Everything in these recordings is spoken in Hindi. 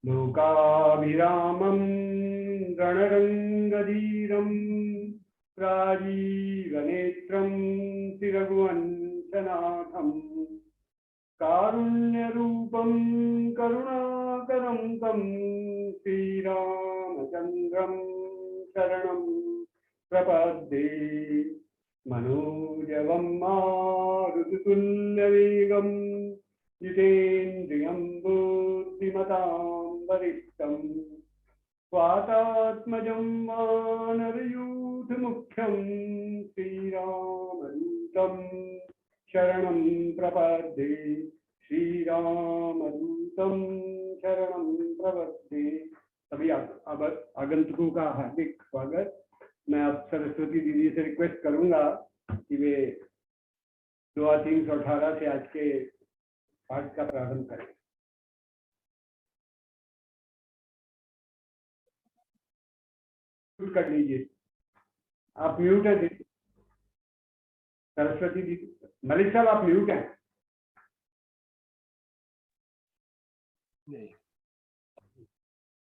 लोकाभिरामं रणरङ्गधीरं राजीवनेत्रं तिरभुवंशनाथं कारुण्यरूपं करुणाकरं तं श्रीरामचन्द्रं शरणं प्रपद्ये। मनोजवं मारुततुल्यवेगं जितेन्द्रियं बुद्धिमतां वरिष्ठं स्वातात्मजं वानरयूथमुख्यं श्रीरामदूतं शरणं प्रपद्ये। श्रीरामदूतं शरणं प्रपद्ये। सभी आगंतुकों का हार्दिक स्वागत। मैं अब सरस्वती दीदी से रिक्वेस्ट करूंगा कि वे 2-318 से आज के पाठ का प्रारंभ करें। म्यूट कर लीजिए, आप म्यूट है दीदी। सरस्वती दीदी, मलिक साहब आप म्यूट हैं।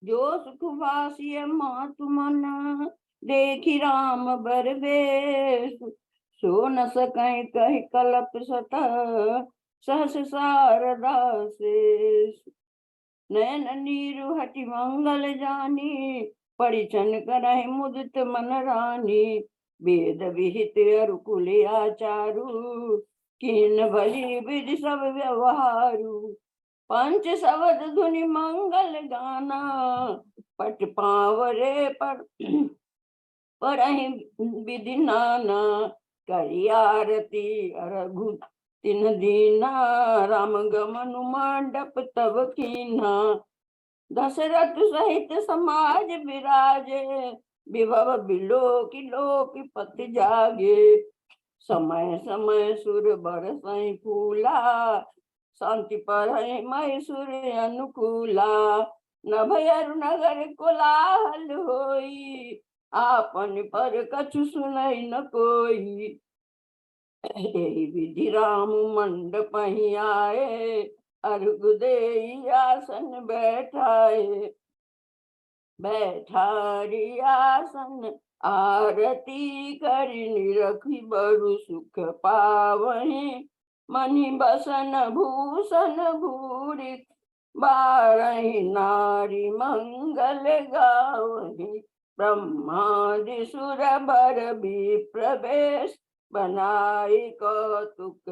जो सुखवासी मातु मन देखी राम बरबेश, सो न सकहि कहि कलप सत सहस शारदा शेष। नयन नीरु हटि मंगल जानी, परिछन करहि मुदित मन रानी। वेद विहित अरुकुल आचारु, कीन भली विधि सब व्यवहारु। पंच शब्द धुनि मंगल गाना, पट पावरे पर विधि नाना। करी आरती रघु तिन दीना, राम गमनु मंडप तब कीना। दशरथ सहित समाज विराजे, विभव बिलोकी लोकी पति जागे। समय समय सुर बरसई फूला, शांति पर मैसूर अनुकूला। नभयर नगर कोलाहल होई, आपन पर कछु सुनई न कोई। यही विधि राम मंडप आए, अर्घ देई आसन बैठाए। बैठारी आसन आरती करि, निरखी बड़ु सुख पावहि। मनि बसन भूषण भूरि, बारहि नारी मंगल गावहि। ब्रह्मादि सुर बर विप्र बेश, बनाई कौतुक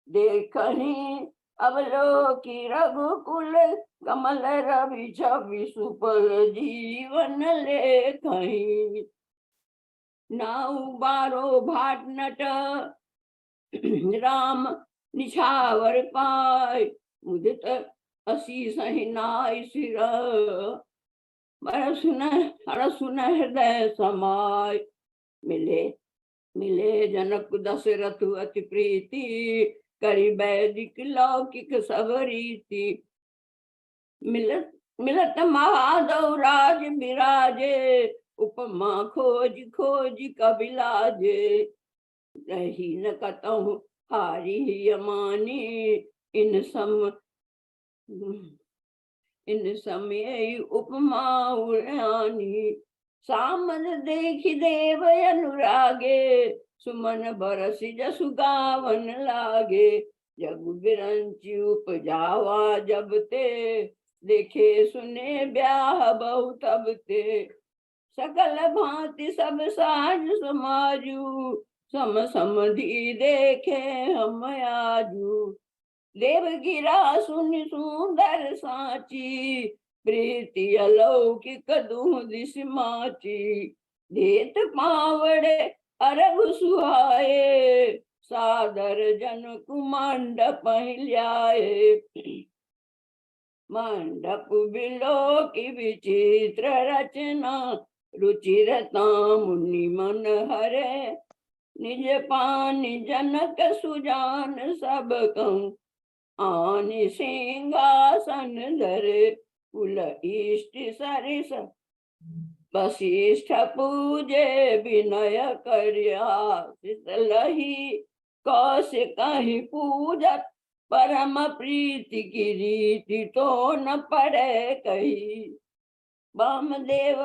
देखहि। अवलोकि रघुकुल कमल रवि छवि, सुपल जीवन लेखहि। नाउ बारो भाट नट राम निछावर पाय, मुदित असीस नाय सिर। सुन हृदय समाय, मिले मिले जनक दशरथ अति प्रीति। करि वैदिक लौकिक सब रीति, मिलत मिलत महादेव राज बिराजे। उपमा खोज खोज कबिलाजे, रही न कतहु हारी यमानी। इन समय उपमा उड़ानी। सामन देखि देव अनुरागे, सुमन बरसि जसु गावन लागे। जगु बिरंचि उपजावा जब ते, देखे सुने ब्याह बहु तब ते। सकल भांति सब साज समाजू, सम समधि देखे हम आजू। देव गिरा सुनि सुंदर साची, प्रीति अलौकिक दूह दिश माची। देत पावड़े अरब सुहाए, सादर जनक मंडप ल्याए। मंडप बिलो की विचित्र रचना, रुचिरता मुनि मन हरे। निज पानी जनक सुजान सब कहूँ, आनि सिंहासन धरे। कुल इष्ट सरिस वशिष्ठ पूजे, विनय करिया लही। कौशिक कहीं पूजत परम प्रीति की रीति तो न पड़े कही। वामदेव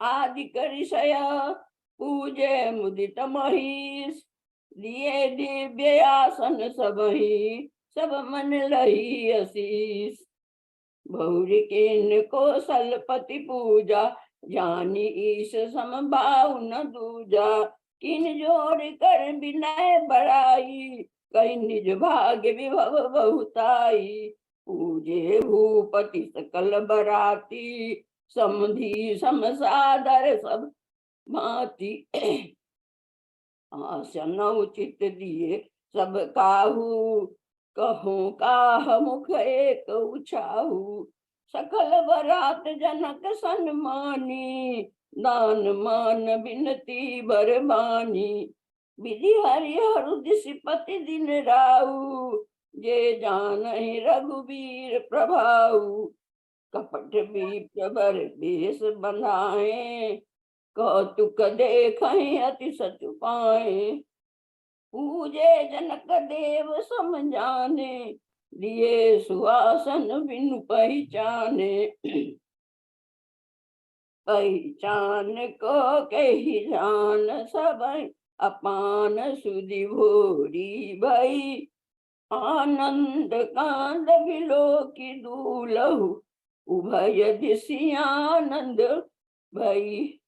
आदि करिषय पूजे मुदित महिष। दिए दिव्य आसन सबहि सब मन लही आशीष। बहुरी किन कौशलपति पूजा जानी ईश समभाव न दूजा। किन जोड़ कर विनय बड़ाई कहीं निज भाग्य विभव बहुताई। पूजे भूपति सकल बराती समधि समसादर सब भांति। आसन उचित दिए सब काहू कहूँ काह मुख एक उछाहू। सकल बरात जनक सन्मानी दान मान बिनती बरबानी। विधि हरिहर दिशपति दिन राऊ जे जानहि रघुवीर प्रभाऊ। कपट भी प्रबर बेस बनाए कौतुक देखहि अति सचु पाए। पूजे जनक देव सम जाने दिए सुहासन बिनु पहचाने। पहचान को कही जान सब अपान सुधि भोरी भई। आनंद कांद बिलो की दूलहु उभय दिशि आनंद भई।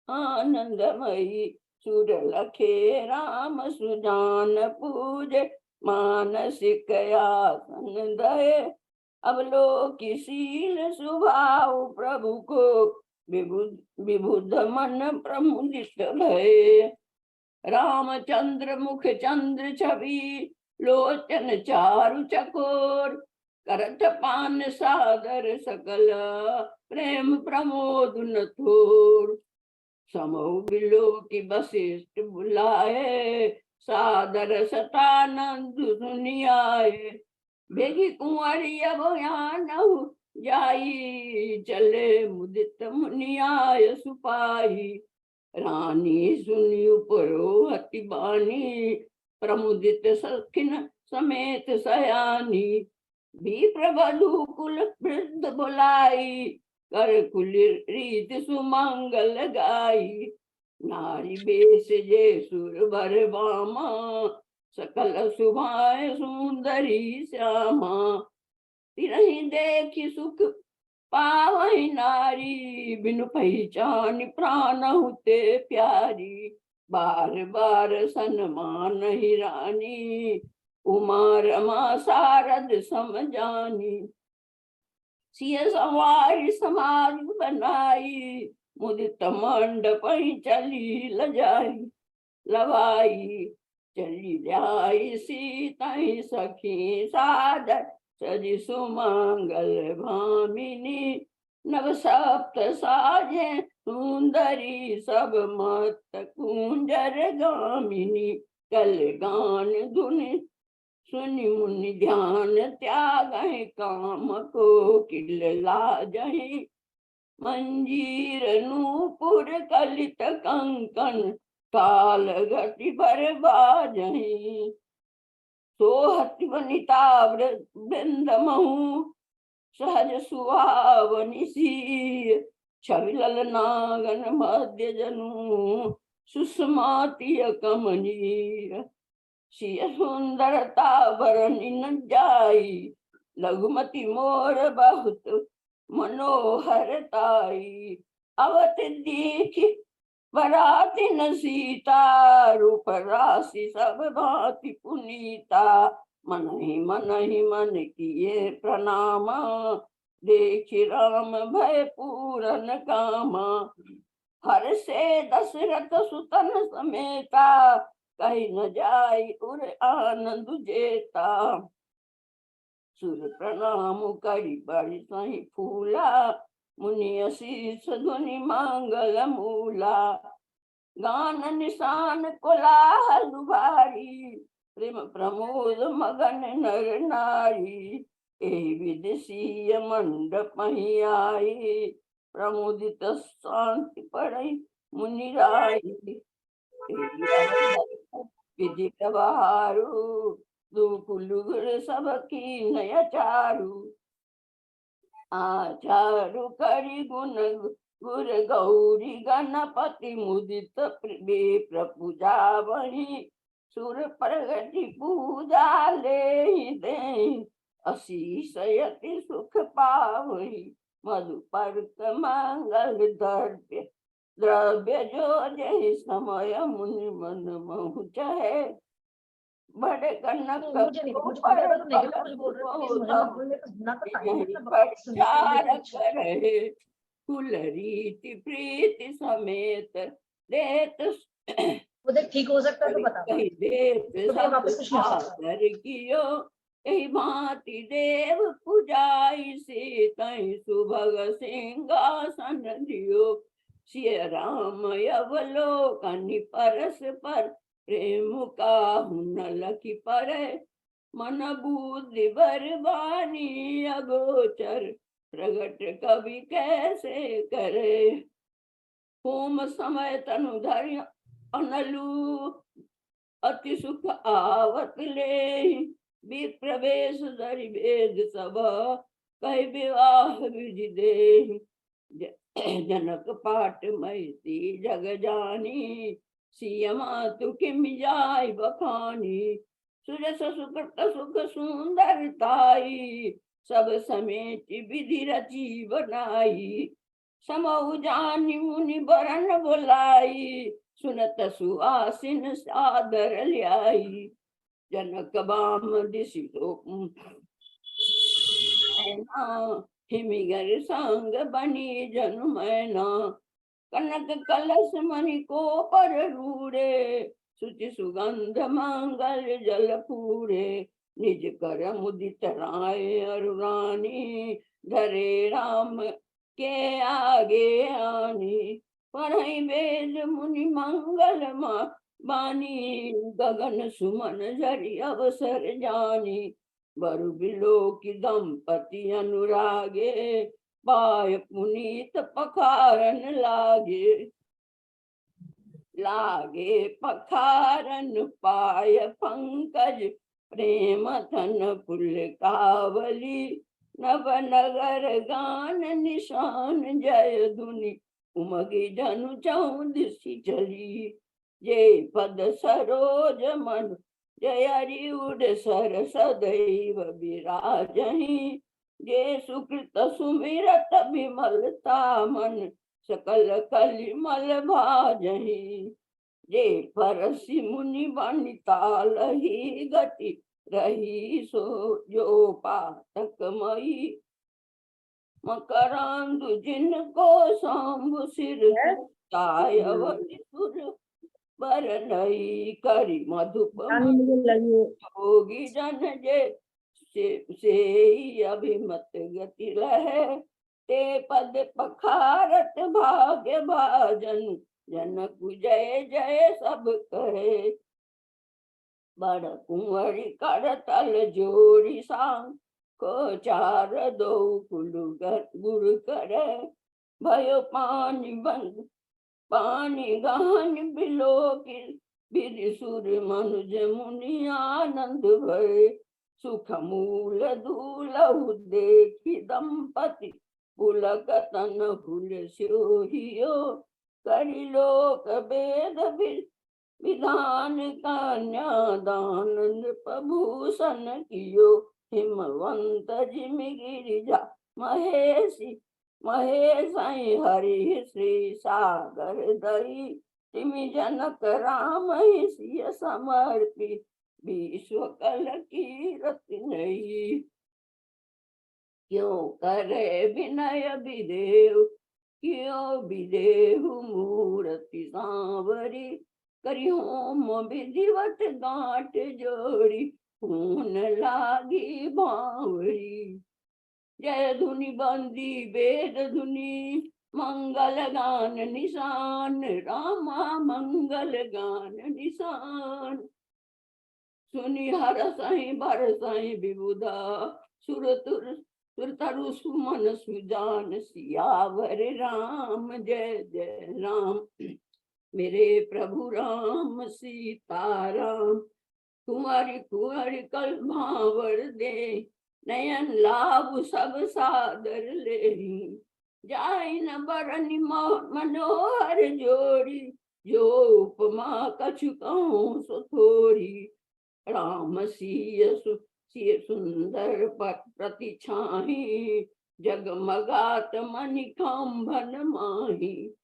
आनंदमयी सुर लखे राम सुजान पूजे मानसिक आसन दये। अवलोकिशील स्वभाव प्रभु को विबुध मन प्रमुदित भये। रामचंद्र मुख चंद्र छवि लोचन चारु चकोर। करत पान सादर सकल प्रेम प्रमोद न थोर। समूह बिलो की वशिष्ठ बुलाए सादर सतानंद सुनियाए। बेगी कुंवरी अभयानहु जाई चले मुदित मुनियाय सुपाही। रानी सुनी पुरोहति बानी प्रमुदित सखिन समेत सयानी। भी प्रबधु कुल वृद्ध बुलाई कर कुल रीत सुमंगल गाई। नारी बेस जे सुर भर बामा सकल सुभाए सुंदरी श्यामा। तिरहि देखी सुख पावहि नारी बिनु पहचान प्राण हुते प्यारी। बार बार सन्मान ही रानी उमा रमा शारद समझानी। सिय सवारी समाज बनाई मुदित मंडप चली लजाई। लवाई चली जाई सीता सखी सादर सजी सुमंगल भामिनी। नव सप्त साजे सुंदरी सब मत कुंजर गामिनी। कल गान धुनि सुनि मुनि ध्यान त्याग काम को किल लाजहि। मंजीर नूपुर कलित कंकन ताल घटी भर बाजहि। सोहति वनिता वृंदमहु सहज सुहावनि सीय। छवि ललनागन मध्य जनु सुषमातिय कमनीय। सिय सुंदरता बरनि न जाई लघुमति मोर बहुत मनोहरताई। अवत देखि बराती न सीता रूप राशि सब भांति पुनीता। मन ही मन किए प्रणामा देखि राम भय पूरन कामा। हर से दशरथ सुतन समेता कहीं न जाई उर आनंद जेता। सुर प्रणाम करी बड़ी सही फूला मुनि अशीष ध्वनि मांगल मूला। गान निशान कोलाहल भारी प्रेम प्रमोद मगन नर नारी। एहि विदेशीय मंडप ही आई प्रमुदित शांति पड़ई मुनि राई। विधि बहारू दुकुलुर सब कीन चारु आचारु करि गुण गुर गौरी गणपति मुदित विप्र पूजा वही सुर प्रगति पूजा ले दे अशीष यति सुख पावही मधुपर्क मंगल द्रव्य द्रव्य जो जय समय मुनि मन महु चहे बड़े कनक मुझे नहीं, मुझे पर पता था, नेगेटिव कुछ बोल रहे थे, प्लीज मुझे मत बोलने का, सुनना तो था ही, यही मतलब प्रचार अच्छा। करे कुल रीति प्रीति समेत देत वो देख ठीक हो सकता है तो बता, कही देत तो फिर सब वापस कुछ नहीं हो सकता। सादर कियो यही भांति देव पूजाई से कहीं सुभग सिंहासन दियो सिय राम अवलोकनि परस पर प्रेम का हुन लखी परे मन बुद्धि बरबानी अगोचर प्रगट कवि कैसे करे होम समय तनु धरि अनलु अति सुख आवत ले प्रवेश धरि वेद सब कह विवाह विधि दे जनक पाट मैती जग जानी सियमा तु किम जाय बखानी सुजस सुकृत सुख सुंदरताई सब समेत विधि रची बनाई समऊ जानी मुनि बरन बुलाई सुनत सुआसिन सादर ल्याई जनक बाम दिशि हिमिगर संग बनी जनु मैना कनक कलश मणि को पर रूड़े सुचि सुगंध मंगल जल पूरे निज कर मुदित राय अरुरानी धरे राम के आगे आनी पढ़ई वेद मुनि मंगल बानी गगन सुमन झरि अवसर जानी बरु बिलो की दंपति अनुरागे पाय पुनीत पखारन लागे लागे पखारन पाय पंकज प्रेम थन पुल कावली नव नगर गान निशान जय धुनि उमगी जनु चौदिसी चली जय पद सरोज मन जय हरिउड सर सदैव विराजहि जे सुकृत सुमिरत विमलता मन सकल कलिमल भाजहि जे परसि मुनि बनिता लही गति रही सो जो पातक मई मकरांदु जिनको सांबु सिर तायवति सुर बर नई करी मधुप योगी जन से अभिमत गति लहे ते पद पखारत भाग्य भाजन जनक जय जय सब कहे बड़ कुंवरी कर तल जोड़ी सांग को चार दो कुलु गुरु करे भयो पानी बंद पानी गान बिलो की विधि सुर मनुज मुनि आनंद भय सुख मूल दूलहु देखी दंपति पुलक तन फूल सोहियो करि लोक वेद विधान कन्यादान नृपभूषण कियो हिमवंत जिमि गिरिजा महेशी महेश हरि श्री सागर दई तिमि जनक राम सिय समर्पी विश्व कल कीरति नहीं क्यों करे विनय विदेव क्यों विदेहु मूर्ति सांवरी करी होम विधिवत गांठ जोड़ी खून लागी बावरी जय धुनि बंदी वेद धुनि मंगल गान निशान रामा मंगल गान निशान सुनि हर सही बर सही विबुधा सुरतरु सुमन सुजान सियावर राम जय जय राम मेरे प्रभु राम सीता राम कुंवरी कुंवरी कल भावर दे, नयन लाभ सब सादर ले। जाय न बरनि मनोहर जोड़ी, जो उपमा कछु कहूँ सो थोड़ी। राम सिय सुंदर प्रति छाही, जगमगात मणि खांभन माही।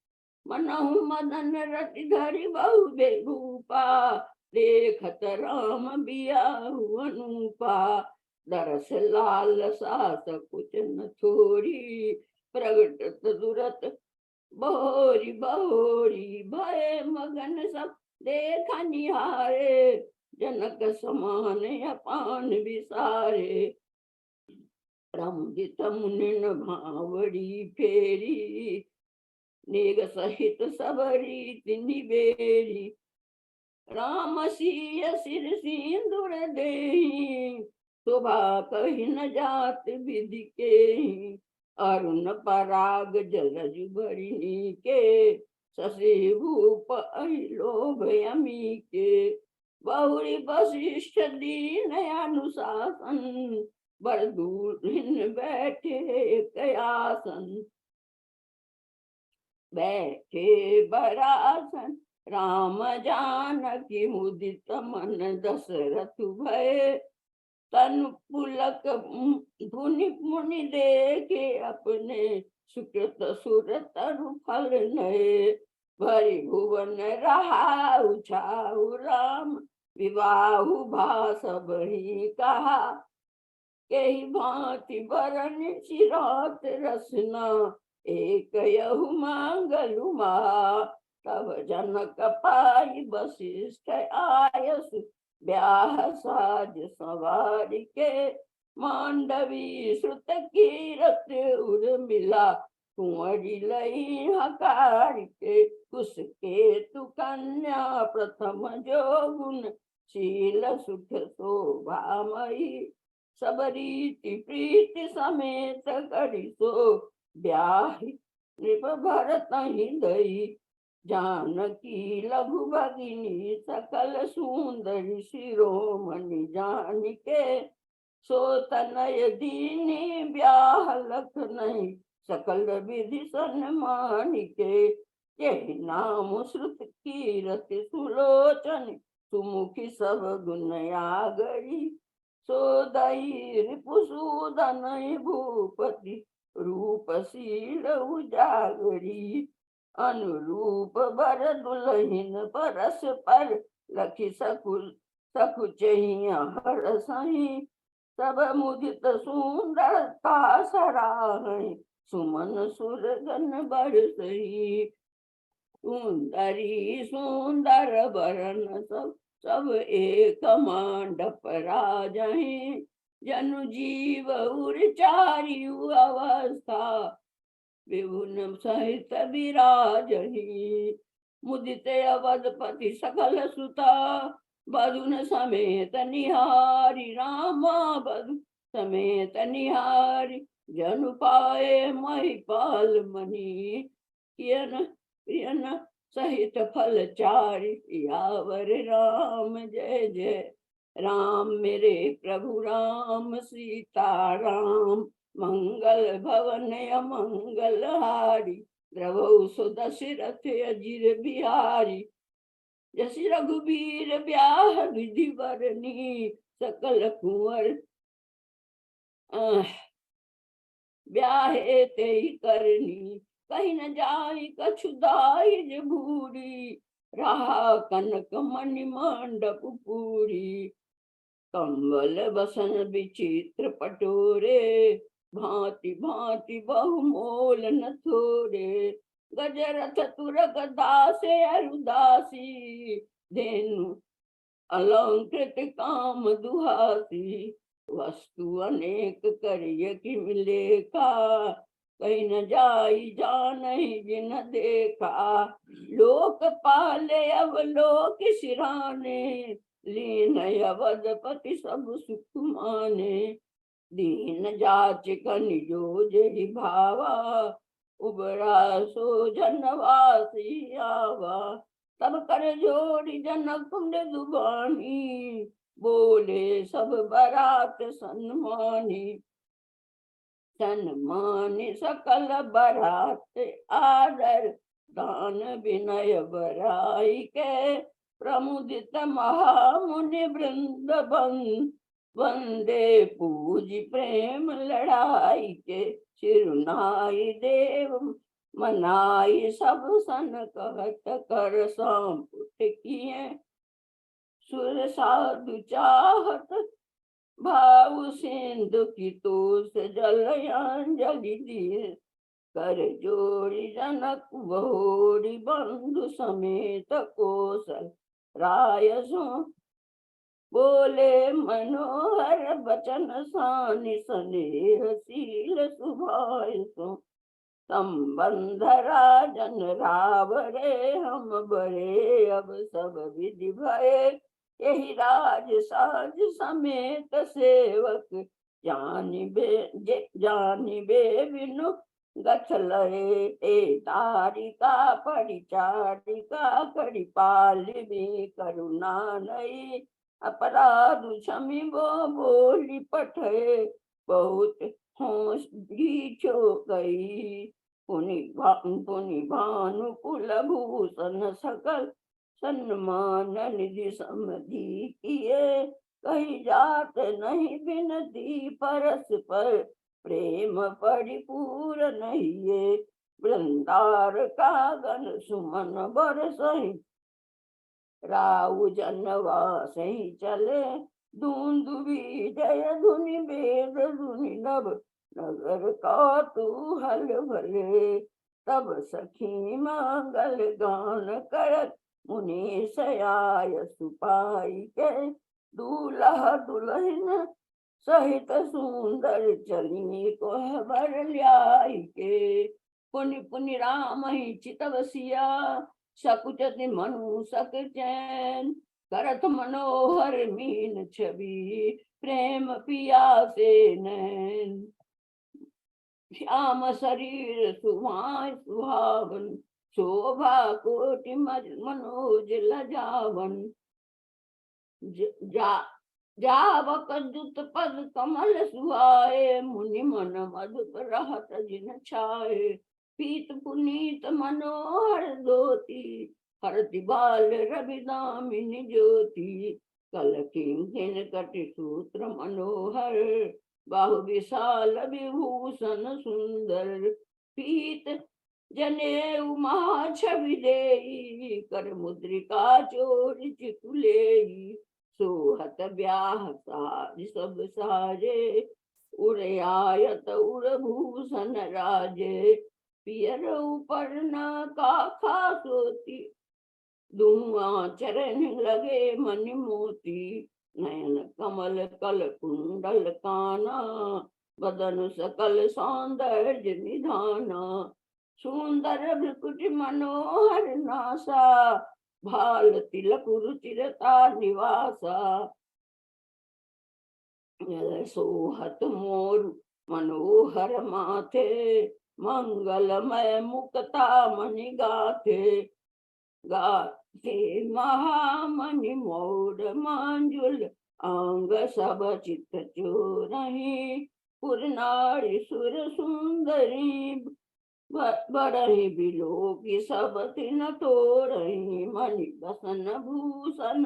मनहु मदन रति धरि बहु बेरूपा, देखत राम बियाहु अनुपा। दरस लाल सास कुछ न छोड़ी, प्रगटत दुरत बहोरी बहोरी। भय मगन सब देखा निहारे, जनक समान अपान विसारे। रमुदित मुनिन भावड़ी फेरी, नेग सहित सब रीति निबेरी। राम सिय सिर सिंदूर देहि, शोभा कहि न जात विधि के। अरुण पराग जलज भरिणी के, शशि भूप लोभ यमी के। बहुरी वशिष्ठ दीन अनुशासन, बरदूरिन बैठे कयासन। बैठे बरासन राम जानकी, मुदित मन दशरथ भय। तनु पुलक धुनि मुनि देखे, अपने सुकृत सुर तरु फल नये। भरि भुवन रहा उछाऊ राम, विवाहु भा सब ही कहा। यही भांति बरन चिरात रसना, एक यहु मांगलु महा। तब जनक पाई वशिष्ठ आयसु, ब्याह साज सवार के। मांडवी श्रुत कीरत उर्मिला, कुंवरी लई हकार के। कुश केतु कन्या प्रथम जो गुण, शील सुख शोभामयी। सब रीति प्रीति समेत करि सो, ब्याहि नृप भरत ही दई। जानकी लघु भगिनी सकल सुंदरी, शिरोमणि जानिके। सो तनय दीनी ब्याह लख नहीं, सकल विधि सन्मानिके। यही नाम श्रुत कीरति सुलोचन, सुमुखी सब गुण आगरी। सोदई रिपुसूदन भूपति, रूपशील उजागरी। अनुरूप बर दुलहिन परस पर, लखि सकुल सकुचहिया हर सही। सब मुदित सुंदरता सराहै, सुमन सुरगन बरसही। सुंदरी सुंदर बरन सब एक मांडप राजहि। जनु जीव उर चारियु अवस्था, विभुन सहित विराजहि। मुदित अवधपति सकल सुता, बधुन समेत निहारी। रामा बधु समेत निहारी, जनु पाए महिपाल मणि। कियन सहित फल चारि, सियावर राम जय जय राम। मेरे प्रभु राम सीता राम, मंगल भवन अमंगल हारी। द्रवौ सुदशरथ अजिर बिहारी, जस रघुबीर ब्याह विधि बरनी। सकल कुंवर ब्याहे ते करनी, कहीं न जाई कछु दाई भूरी। रहा कनक मणि मंडप पूरी। कंबल बसन विचित्र पटोरे, भांति भांति बहुमोल न थोरे। गजरथ तुरग दासे अरुदासी, धेनु अलंकृत काम दुहासी। वस्तु अनेक करिय कि मिले का, कहीं न जाई जानहि जिन देखा। लोक पाले अवलोक सिराने, लीन अवधपति सब सुख माने। दीन जाचिक निजोज ही भावा, उबरा सो जनवासी आवा। तब कर जोड़ी जनक मृदु बानी, बोले सब बारात सन्मानी, सन्मानी सकल बारात आदर दान विनय बराई के, प्रमुदित महामुनि वृंद वंदे पूजी प्रेम लड़ाई के, सिरुनाई देव मनाई सब सन कहत कर सांपुट किए, सुर साधु चाहत भाव सिंधु की तोष जल अंजलि दिए, कर जोड़ी जनक बहुरी बंधु समेत कौशल राय सो, बोले मनोहर बचन सानि स्नेह शील सुभाय सो, संबंध राजन रावरे हम बरे अब सब विधि भये, यही राज साज समेत सेवक जानिबे बिनु गछ लहे, ए तारिका परिचारिका करि पालिबे करुणा नहीं, अपराध क्षमि वो बोली पठे बहुत होश छो गई, पुनि भानु कुल भूषण सकल सन्मान निधि समधि किए, कही जात नहीं बिनती परस पर प्रेम परिपूर नहीं ये, वृंदार का गण सुमन बरसहि राउ जनवास ही चले, धुंधुबी जय धुनि वेद धुनि नभ नगर का तू हल भले, तब सखी मंगल गान करत मुनि सयाय सुपाई के, दूल्हा दुल्हन सहित सुंदर चली को बर ल्याई के, पुनि पुनि राम ही चितवसिया सकुचति मनु सक चैन, करत मनोहर मीन छवि प्रेम पिया से नैन, श्याम शरीर सुभाय सुहावन शोभा कोटि मनोज लजावन, जावक दुत पद कमल सुहाए, मुनि मन मधुप रहत जिन छाए, पीत पुनीत मनोहर दोती हरति बाल रवि दामिनी ज्योति, कल किंकिन कटि सूत्र मनोहर बाहु विशाल विभूषण सुंदर, पीत जनेऊ महा छवि देई, कर मुद्रिका चोरी चिकुलेई, सोहत ब्याह साज सब साजे, उड़ आयत उड़ भूषण राजे, पियर ऊपर न काखा सोती, धुआं चरण लगे मनि मोती, नयन कमल कल कुंडल काना, बदन सकल सौंदर्य निधाना, सुंदर भृकुट मनोहर नासा, भाल तिलक रुचिरता निवासा, सोहत मोर मनोहर माथे, मंगलमय मुक्ता मणि गाथे, गाथे महामणि मोर मांजुल, अंग सब चित चोरही, पुरनारी सुर सुंदरी, बड़ही बिलो की सब तिन तोरही, मणि बसन भूषण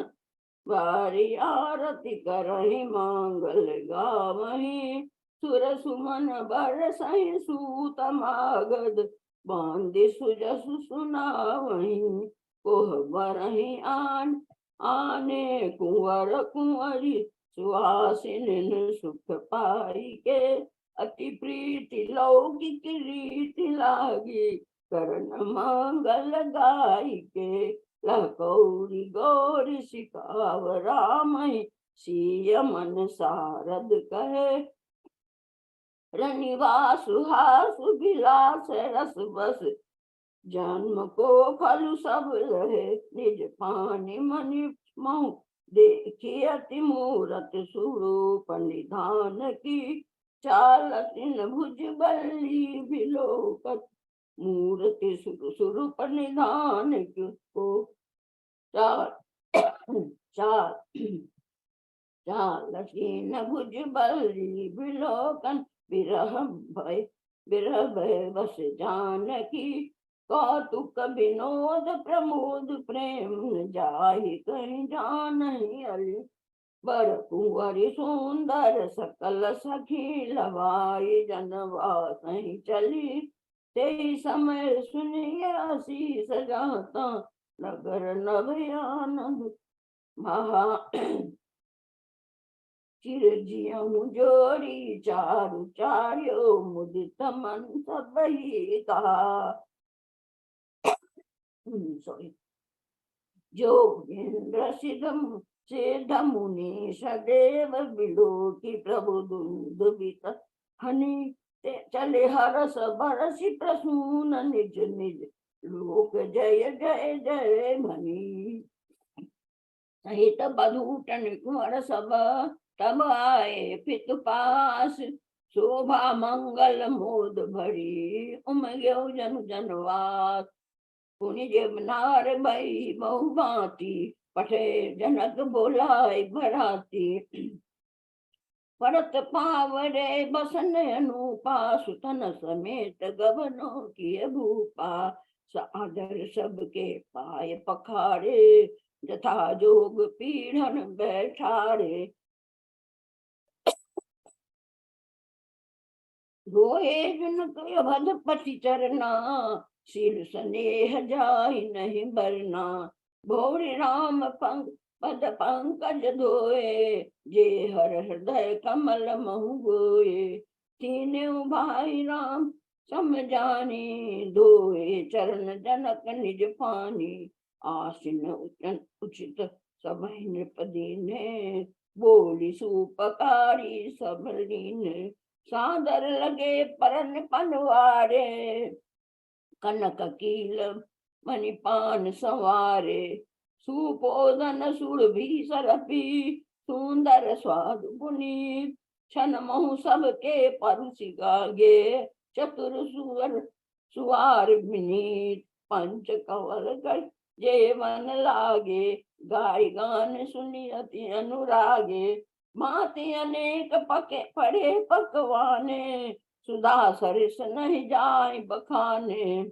बारी आरती करही, मांगल गावही, सुर सुमन बरसहि सूत मागध, बांधि सुजसु सुनावही, कोह बरहि आने कुंवर कुंवरी, सुहासिन सुख पाई के, अति प्रीति लौकिक रीति लागी, करण मंगल गाई के, लकौरी गौरी सिकाव रामहि, सिय मन सारद कहे, रनिवासु हासु विलास रस बस, जन्म को फल सब रहे, निज पानी मनि महु देखी अति मूरत स्वरूप निधान की, चालतिन भुज बल्ली बिलोकत, मूर्ति स्वरूप निधान को, चार चालसीन भुजबली विलोकन विरह भय बस जानकी कौतुक विनोद प्रमोद प्रेम जाहि कहीं जानहि अली बर कुंवरी सुंदर सकल सखी लवाई जनवा सही चली ते समय सुनिए आशीष जाता नगर नभयानंद महा चिरजियं जोड़ी चारु चार्यो मुदित मन सबहि कहा सॉरी जोगेन्द्र सिद्ध मुनि सदैव विलोकी प्रभु दुंदुभित हनि चले हरस बरसि प्रसून निज निज लोक जय जय जय मनी सहित बधूटन कुंवर सब तब आए पित पास शोभा मंगल मोद भरी उमग्यो जन जनवास पुनि नार भई बहु भांति पठे जनक बोलाय भराती परत पावरे बसन अनुपा सुतन समेत गबनों की भूपा सादर सबके पाय पखारे जथा जोग पीढ़न बैठारे रोए जनक अवधपति चरना शील स्नेह जाहि नहीं बरना भोरी राम पद पंकज धोए जे हर हृदय कमल महु गोए तीनों भाई राम समझानी धोए चरण जनक निज पानी आसीन उचित सब नृपति ने बोली सुपकारी सब लीन सादर लगे परन पनवारे कनक कील मणिपान संवारे सुपोदन सुरभि सरपी सुंदर स्वाद गुनी छन महु सबके परुषि गागे चतुर सुवर सुवार विनीत पंच कंवल कर जे मन लागे गाय गान सुनी अति अनुरागे माति अनेक पके पड़े पकवाने सुधा सरिस नहीं जाय बखाने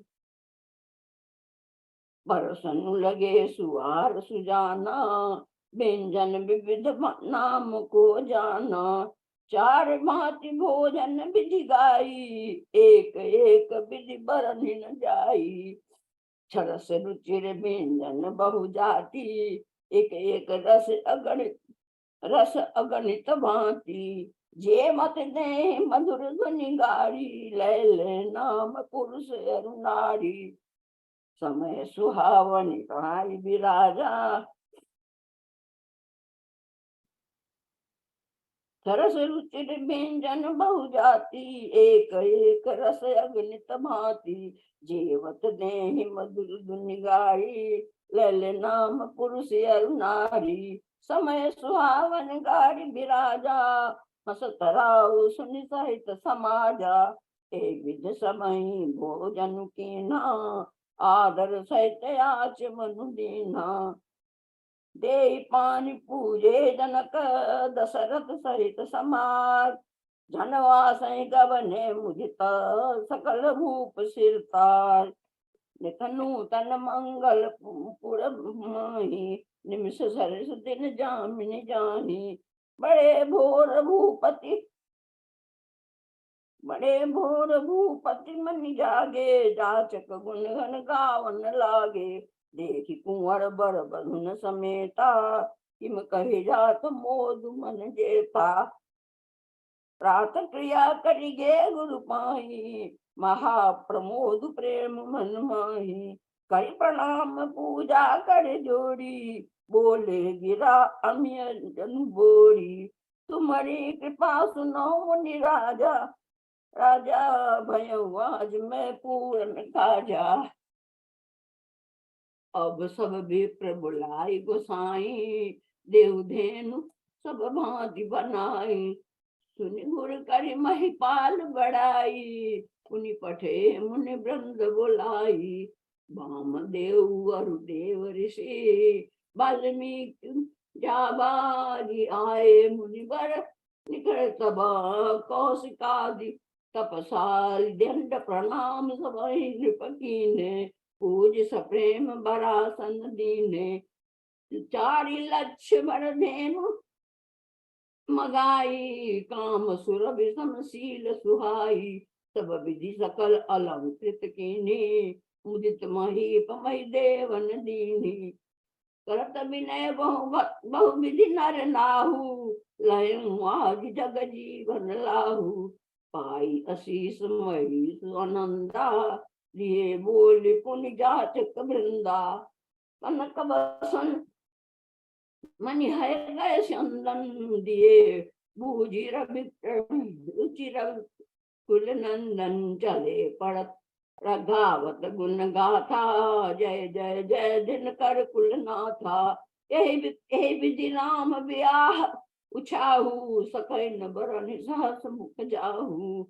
बरसन लगे सुवार सुजाना व्यंजन विविध नाम को जाना चार भांति भोजन विधि गाई एक एक विधि बरन न जाई छरस रुचिर व्यंजन बहु जाति एक एक रस अगणित भांति जे मत दे मधुर ध्वनि गारी ले नाम पुरुष अरु नारी समय सुहावनी भाई विराजा सरस रुचिर व्यंजन बहु जाति एक एक रस अगणित भांति जेवत दे मधुर ध्वनि गारी ले नाम पुरुष अरु नारी समय सुहावन गारी विराजा हसतराउ सुनि सहित समाजा एक विध समय भोजन कीना आदर सहित आच मनु दीना दे पानी पूजे जनक दशरथ सहित समाज जनवास गवने मुदित सकल भूप सिरतार नूतन मंगल पुर माही निमिष सरस दिन जामिन जाही बड़े भोर भूपति मन जागे जाचक गुण गन गावन लागे देखी कुंवर बर बधुन समेता किम कहे जात मोद मन जेता प्रात क्रिया करिगे गुरु पाई महाप्रमोद प्रेम मन माही कर प्रणाम पूजा कर जोड़ी बोले गिरा अमिय जन बोरी तुम्हारी कृपा सुनो मुनि राजा राजा भयो आज मैं पूर्ण काजा अब सब विप्र बुलाई गोसाई देव धेनु सब भांति बनाई सुनि गुर करि महिपाल बड़ाई पुनि पठे मुनि वृंद बुलाई वाम देव अरु देव ऋषि वाल्मीकि जाबाजी आए मुनिवर निखर तब कौशिकादि तपसाल दंड प्रणाम सबहि नृपकीने पूज सप्रेम बरासन दीने चारि लक्ष्मण धेनु मगाई काम सुर विषम शील सुहाई सब विधि सकल अलंकृत कीनी मुदित महीप मही देवन दीनी करत विनय बहु विधि नर नाहु लयं आज जग जीवन लाहु पाई असीस महीस आनंदा लिए बोल पुनि जाचक वृंदा कनक बसन मणि है गए चंदन दिए बूझी रुचि कुल नंदन चले पड़त रघावत गुण गाथा जय जय जय दिन कर कुल नाथा यही विधि राम ब्याह उछाहू सकैन बरन सहस मुख जाहू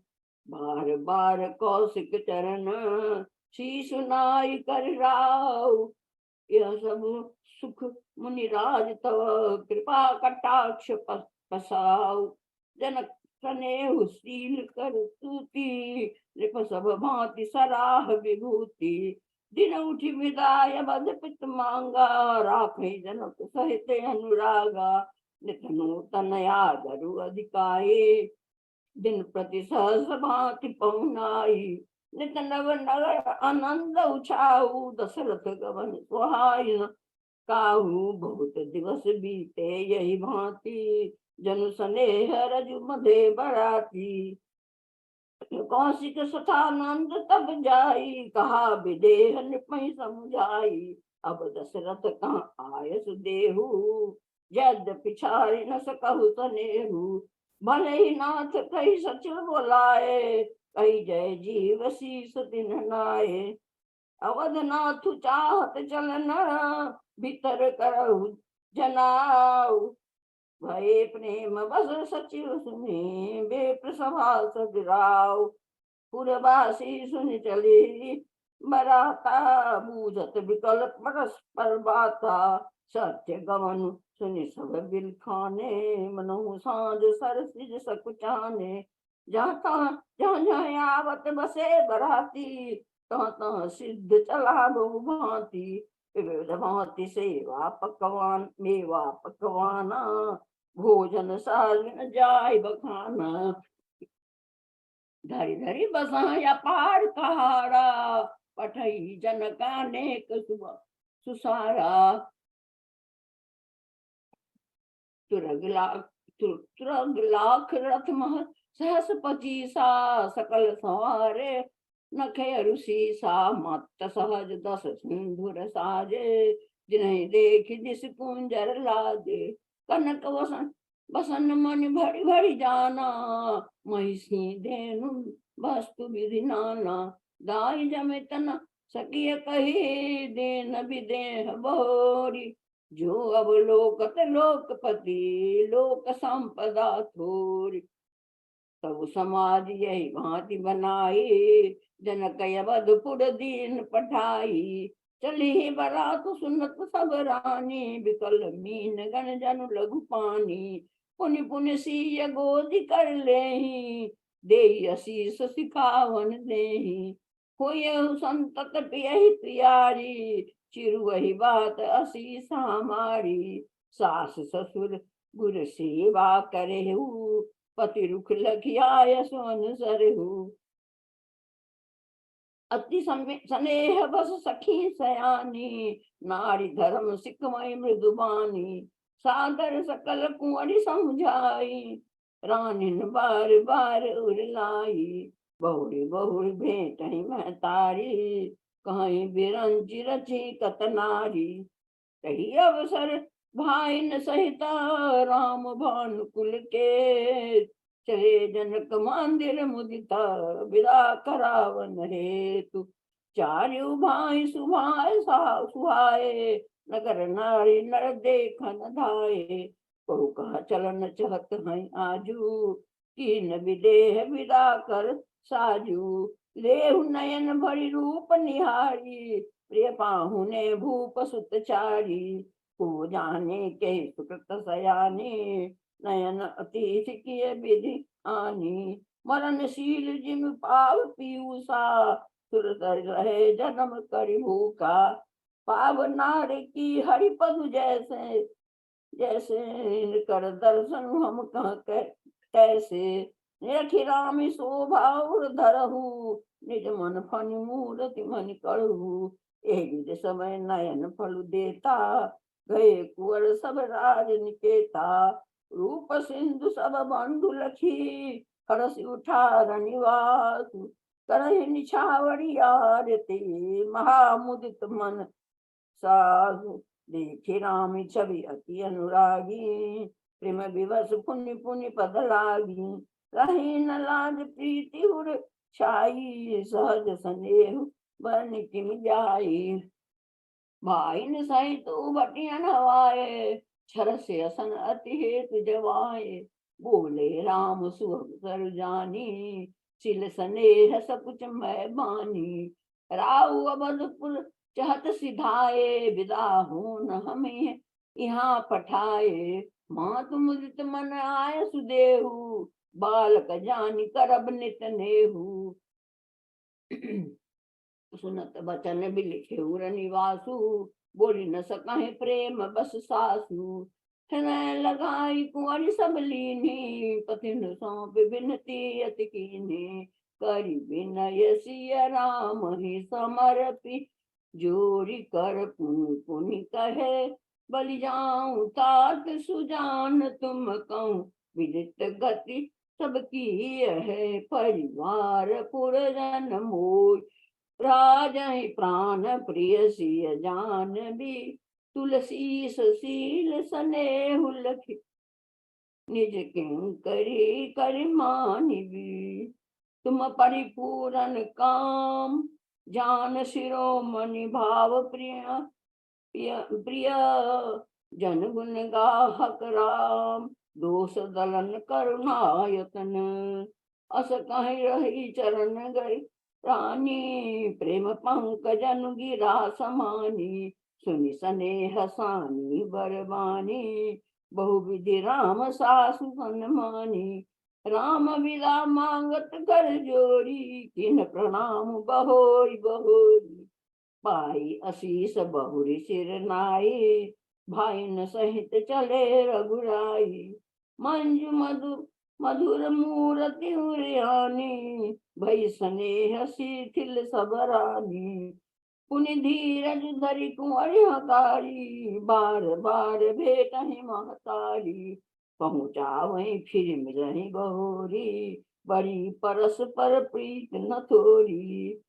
बार बार कौशिक चरण शीश नाई कर राव यह सब सुख मुनिराज तव कृपा कटाक्ष पसाऊ जनक स्नेह शील कर स्तुति नृप सब भांति सराह विभूति दिन उठी विदाय बद पित मांगा राखे जनक सहित अनुरागा नित नूतन आदरु अधिकाये दिन प्रति सहस भांति पहुनाई नित नव नगर आनंद उछाऊ दशरथ गवन सुहाई काहू बहुत दिवस बीते यही भांति जनु स्नेह रजु मधे बराती कौशिक सठानंद तब जाई कहा विदेह निपहि समुझाई अब दशरथ कहाँ आय सुदेहु यद्यपि छाड़ि न सकहु सनेहु भले ही नाथ कही सचिव बोलाए कही जय जीव शीस दिन नाये अवधनाथ चाहत चलन भीतर करहु जनाऊ भये प्रेम बस सचिव सुने बेप्र सभा सजराव पुरवासी सुन चले बराता बूझत विकल्प परस्पर बाता सत्य गवन सुनि सब बिल खाने मनहु सांझ सरसिज सकुचाने जहाँ जहाँ आवत बसे बराती तहाँ तहाँ सिद्ध चला बहु भांति विविध भांति सेवा पकवान मेवा पकवाना भोजन साजन जाय बखाना धरि धरि बसाया पार कहारा पठई जनका नेक सुसारा तुरग लाख रथ मह सहस पचीसा सकल सवारे नखे रुसीसा मत सहज दस सिंधुर साजे जिन्हें देख दिस कुंजर लागे कनक बसन मन भरी भरी जाना महिषी धेनु वस्तु विधि नाना दाई जमे तना सकिय कही देन विदेह बोरी जो अब लोकत लोकपति लोक संपदा थोरी तब समाज यही भांति बनाई जनक अवधपुर दीन पठाई चली बरात सुनत सब रानी विकल मीन गण जनु लघु पानी पुनि पुनि सीय गोदी कर लेही दे असीस सिखावन देही होय संतत पियहि प्यारी चिरु वही बात असीस हमारी सास ससुर गुर सेवा करेहु पति रुख लखियाय सोन सरहु अति स्नेह बस सखी सयानी नारी धर्म सिखमय मृदुबानी सादर सकल कुंवरी समझाई रानिन बार बार उरलाई बहुरी बहुरी भेंट महतारी कहीं बिरंची रची कतनारी कही अवसर भाई न सहित राम भानुकुल के चले जनक मंदिर मुदिता विदा करावन हेतु चारु भाई सुहाए नगर नारी नर देखन धाये कहु कहा चलन चहत हैं आजू कीन विदेह विदा कर साजू लेहु नयन भरी रूप निहारी प्रिय पाहुने भूप सुत चारी को जाने के सुकृत सयाने, नयन अतीश किए विधि आनी, मरणशील जिम पाव पीयूषा, सुर रहे जन्म करि भूखा, पाव नार की हरिपद जैसे, जैसे कर दर्शन हम कह कैसे, निरखि राम शोभा और धरहु, निज मन फनि मूरति मन करहु, एक विध समय नयन फल देता, गए कुंवर सब राज निकेता, रूप सिंधु सब बंधु लखी, हरस उठार निवास, करहि निछावरी आरती, महामुदित मन साधु, देखे राम छवि अति अनुरागी, प्रेम विवश पुण्य पुण्य पद लागी, रही न लाज प्रीति उर छाई, सहज स्नेह बन किम जाई, भाई न सहित उबटियन हवाए, छर से असन अति हेतु जवाए, बोले राम सुहग सर जानी, सिल स्नेह सकुच मैं बानी, राउ अवधपुर चहत सिधाए, विदा हो न हमें यहाँ पठाए, मातु मुदित मन आय सुदेहु, बालक जानी करब नित नेहु, सुनत बचन बिलिखे उर निवासु, बोली न सकाहे प्रेम बस सासु, हृदय लगाई कुंवर सब लीनी, पथिन सौंप बिनती अति कीनी, करि विनय सिय राम ही समर्पी, जोरी कर पुनि पुनि कहे, बलि जाऊं तात सुजान तुम कहूं, विदित गति सबकी है, परिवार पुरजन मोय, राजहि प्राण प्रिय सिय जान भी, तुलसी सुशील स्नेहु लखि, निज किंकरी करि मानिबी, तुम परिपूरन काम, जान शिरोमणि भाव प्रिय प्रिय, जन गुण गाहक राम, दोष दलन करुणायतन, अस कहीं रही चरण गए रानी, प्रेम पंकज अनुगिरा समानी, सुनि स्नेह सानी बरबानी, बहुविधि राम सासु सन्मानी, राम विदा मांगत कर जोरी, किन प्रणाम बहोई बहोरी, पाई असीस बहुरी सिर नाई, भाई न सहित चले रघुराई, मंजू मधुर मधुर मूरति उरियानी, भई स्नेह शिथिल सबरानी, पुनि धीरज धरि कुंवर हकारी, बार बार भेटहि महतारी, पहुँचा वहीं फिर मिलहि बहोरी, बड़ी परस्पर प्रीत न थोरी,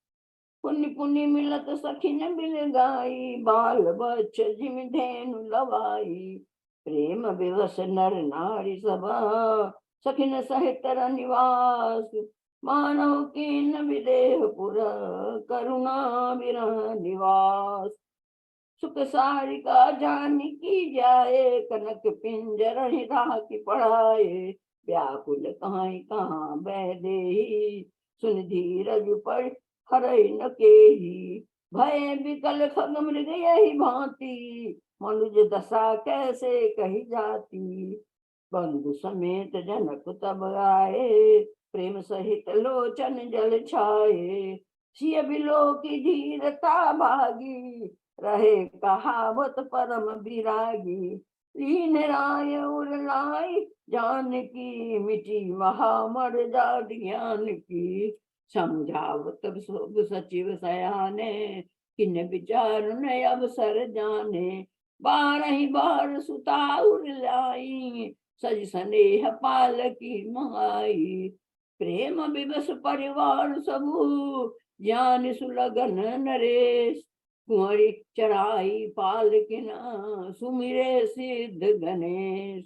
पुण्य पुण्य मिलत सखिन मिल गाई, बाल बच्च जिम धेनु लवाई, प्रेम विवश नर नारी सभा, सखिन सहित निवास, मानव कीन विदेह पुर, करुणा विरह निवास, सुख सारिका जानकी जाए, कनक पिंजर राखी पढ़ाए, व्याकुल कहाँ बह देही, सुन धीरज पर हरई न केही, भय विकल खग मृग यही भांति, मनुज दशा कैसे कही जाती, बंधु समेत जनक तब आए, प्रेम सहित लोचन जल छाए, सिय बिलो की धीरता भागी, रहे कहावत परम विरागी, लीन राय उर लाई जानकी, मिटी महामर जात ज्ञान की, समझावत सब सचिव सयाने, किन विचार न अवसर जाने, बारहि बार सुता उर लाई, सज स्नेह पाल की महाई, प्रेम विवश परिवार सबू, ज्ञान सुलगन नरेश, कुंवरी चढ़ाई पाल किना, सुमिरे सिद्ध गणेश,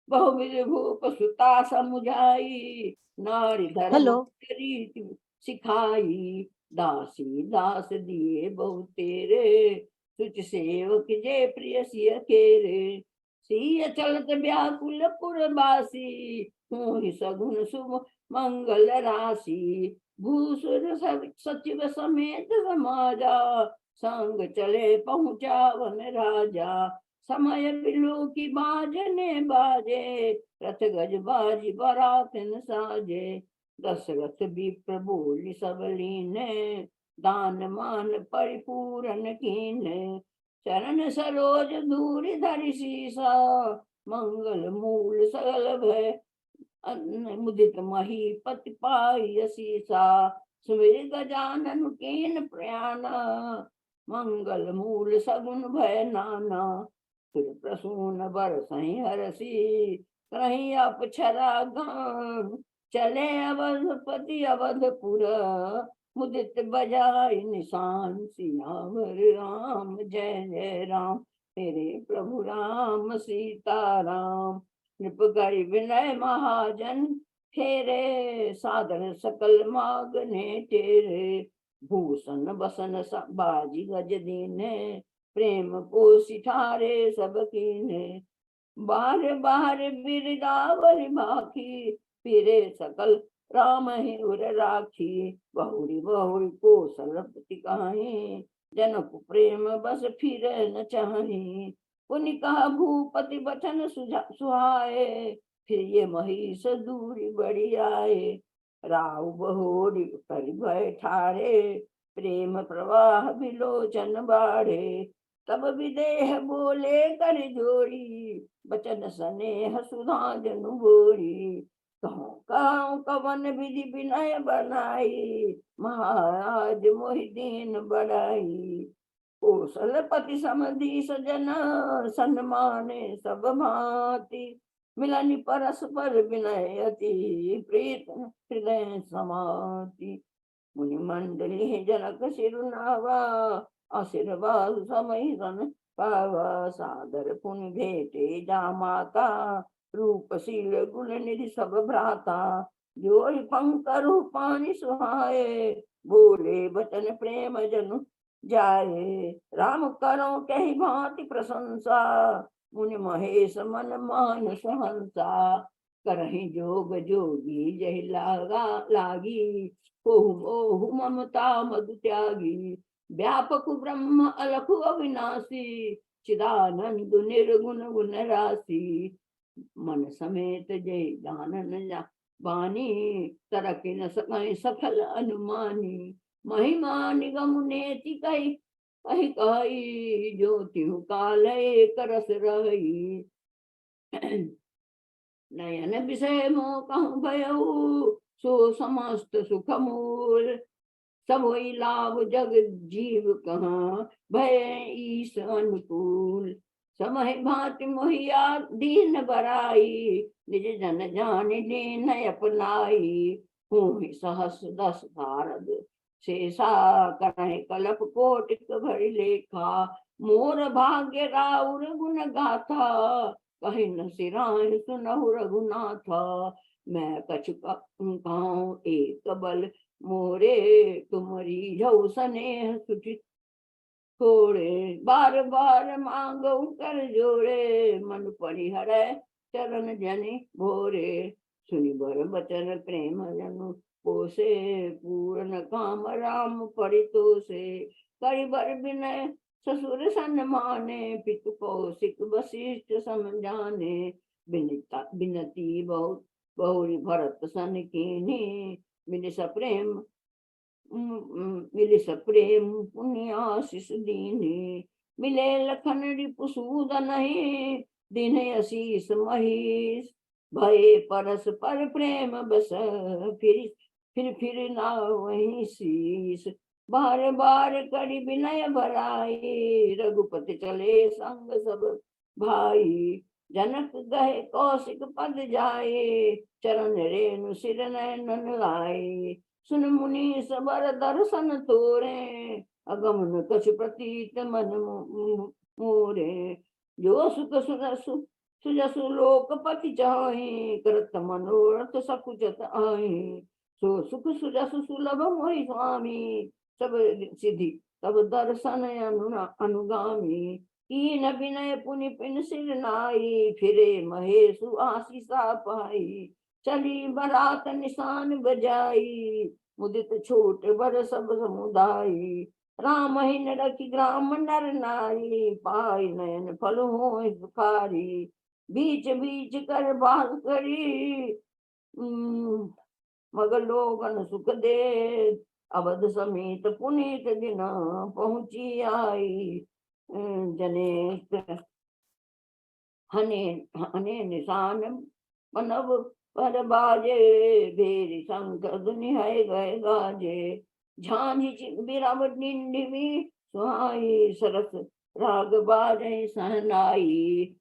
बहुविध भूप सुता समुझाई, नारी धर्म रीति सिखाई, दासी दास दिए बहु तेरे, सुच सेवक जे प्रिय सिय केरे, सिय चलत व्याकुल पुरवासी, हुई सगुन शुभ मंगल राशि, भूसुर सचिव समेत समाजा, संग चले पहुँचा वन राजा, समय बिलो की बाजने बाजे, रथ गज बाजी बरातन साजे। दशरथ विप्र बोली सब लीने, दान मान परिपूरन कीने। चरण सरोज धूरि धरि सीसा, मंगल मूल सकल भय मुदित महीपति पाई असीसा। सुमिर गजानन कीन प्रयाना, मंगल मूल सगुन भय नाना। फिर प्रसून बरसहि हरसी, कहीं अपछरा गान। चले अवधपति अवधपुर, मुदित बजाय निशान। सियावर राम जय जय राम, तेरे प्रभु राम सीता राम। नृप करि विनय महाजन, फेरे सादर सकल मागने तेरे। भूषण बसन बाजी गज दीने, प्रेम पोषि ठारे सब कीने। बार बार बिरदावरी भाखी, फिरे सकल राम ही उर राखी। बहुरी बहुरी कौशलपति कहाई, जनक प्रेम बस फिर न चाही। पुनि कहा भूपति बचन सुहाए, फिर ये महिष दूरी बड़ी आए। राव बहोरी कर भय ठारे, प्रेम प्रवाह विलोचन बाढ़े। तब विदेह बोले कर जोड़ी, बचन स्नेह सुधा जनु बोरी। कहूँ कहूँ कवन विधि विनय बनाई, महाराज मोहि दीन बढ़ाई। कौशलपति समधि सजन, सन्माने सब भांति। मिलन परस्पर विनय अति, प्रीत हृदय समाति। मुनि मंडली जनक सिरुनावा, आशीर्वाद समय सन पावा। सादर पुनि भेटे जामाता, रूपशील गुण निधि सब भ्राता। जोई पंकरु पानी सुहाए, बोले बचन प्रेम जनु जाए। राम करो कही भांति प्रशंसा, मुनि महेश मन मान सहंसा। करहि जोग जोगी जहि लागी, ओहु मोहु ममता मधु त्यागी। व्यापक ब्रह्म अलख अविनाशी, चिदानंद निर्गुण गुण राशि। मन समेत जय जानन बानी, तरक न सकै सफल अनुमानी। महिमा निगम नेति कही कही कही, जो तिहु काल एक रस रही। नयन विषय मोह कहूँ भयऊ, सो समस्त सुख मूल। सब वही लाभ जग जीव कहाँ, भय ईश अनुकूल। समय भांति मोहिया दीन बराई, निज जन जान दीन अपनाई। हूँ सहस दस भारत शेषा, करें कलप कोटिक भरि लेखा। मोर भाग्य राउर गुण गाथा, कहीं न सिराय सुनहु रघुनाथ। मैं कछु कहूँ एक बल मोरे, तुमरी झौ स्नेह सुचित थोड़े। बार बार मांगो कर जोड़े, मन परिहर चरण जनि भोरे। सुनि बर बचन प्रेम जनु पोसे, पूर्ण काम राम परितोषे। करि बर विनय ससुर सन्माने, पितु कौशिक वशिष्ठ समझाने। बिनती बहुत बहुरी भरत सन कीनी, मिलिस प्रेम पुण्याशिष दीनी। मिले लखन रिपुसूदन, दिन आशीष महीश। भय परस पर प्रेम बस, फिर ना वही शीश। बार बार करी विनय भराई, रघुपति चले संग सब भाई। जनक गहे कौशिक पद जाए, चरण रेणु सिर नयन लाए। सुन मुनि सबर दर्शन तोरे, अगमन कछु प्रतीत मन मोरे। जो सुख सुजसु लोकपति चाहि, करत मनोरथ सकुचत आहि। सो सुख सुजसु सुलभ मोहि स्वामी, सब सिद्धि तब दर्शन अनुगामी। कीन विनय पुनि पिन सिर नाई, फिरे महेशु आशीषा पाई। चली बरात निशान बजाई, मुदित छोट बर सब समुदाई। राम ही न रखी ग्राम नर नारी, पाई नयन फल हो सुखारी। बीच बीच कर बात करी, मगर लोगन सुख दे। अवध समेत पुनीत दिन पहुंची आई। जने हने हने निशान मनब पर बाजे, भेरी शंख धुनि है गए गाजे। झांझी बिरब निंदिवी सुहाई, सरस राग बाजे सहनाई।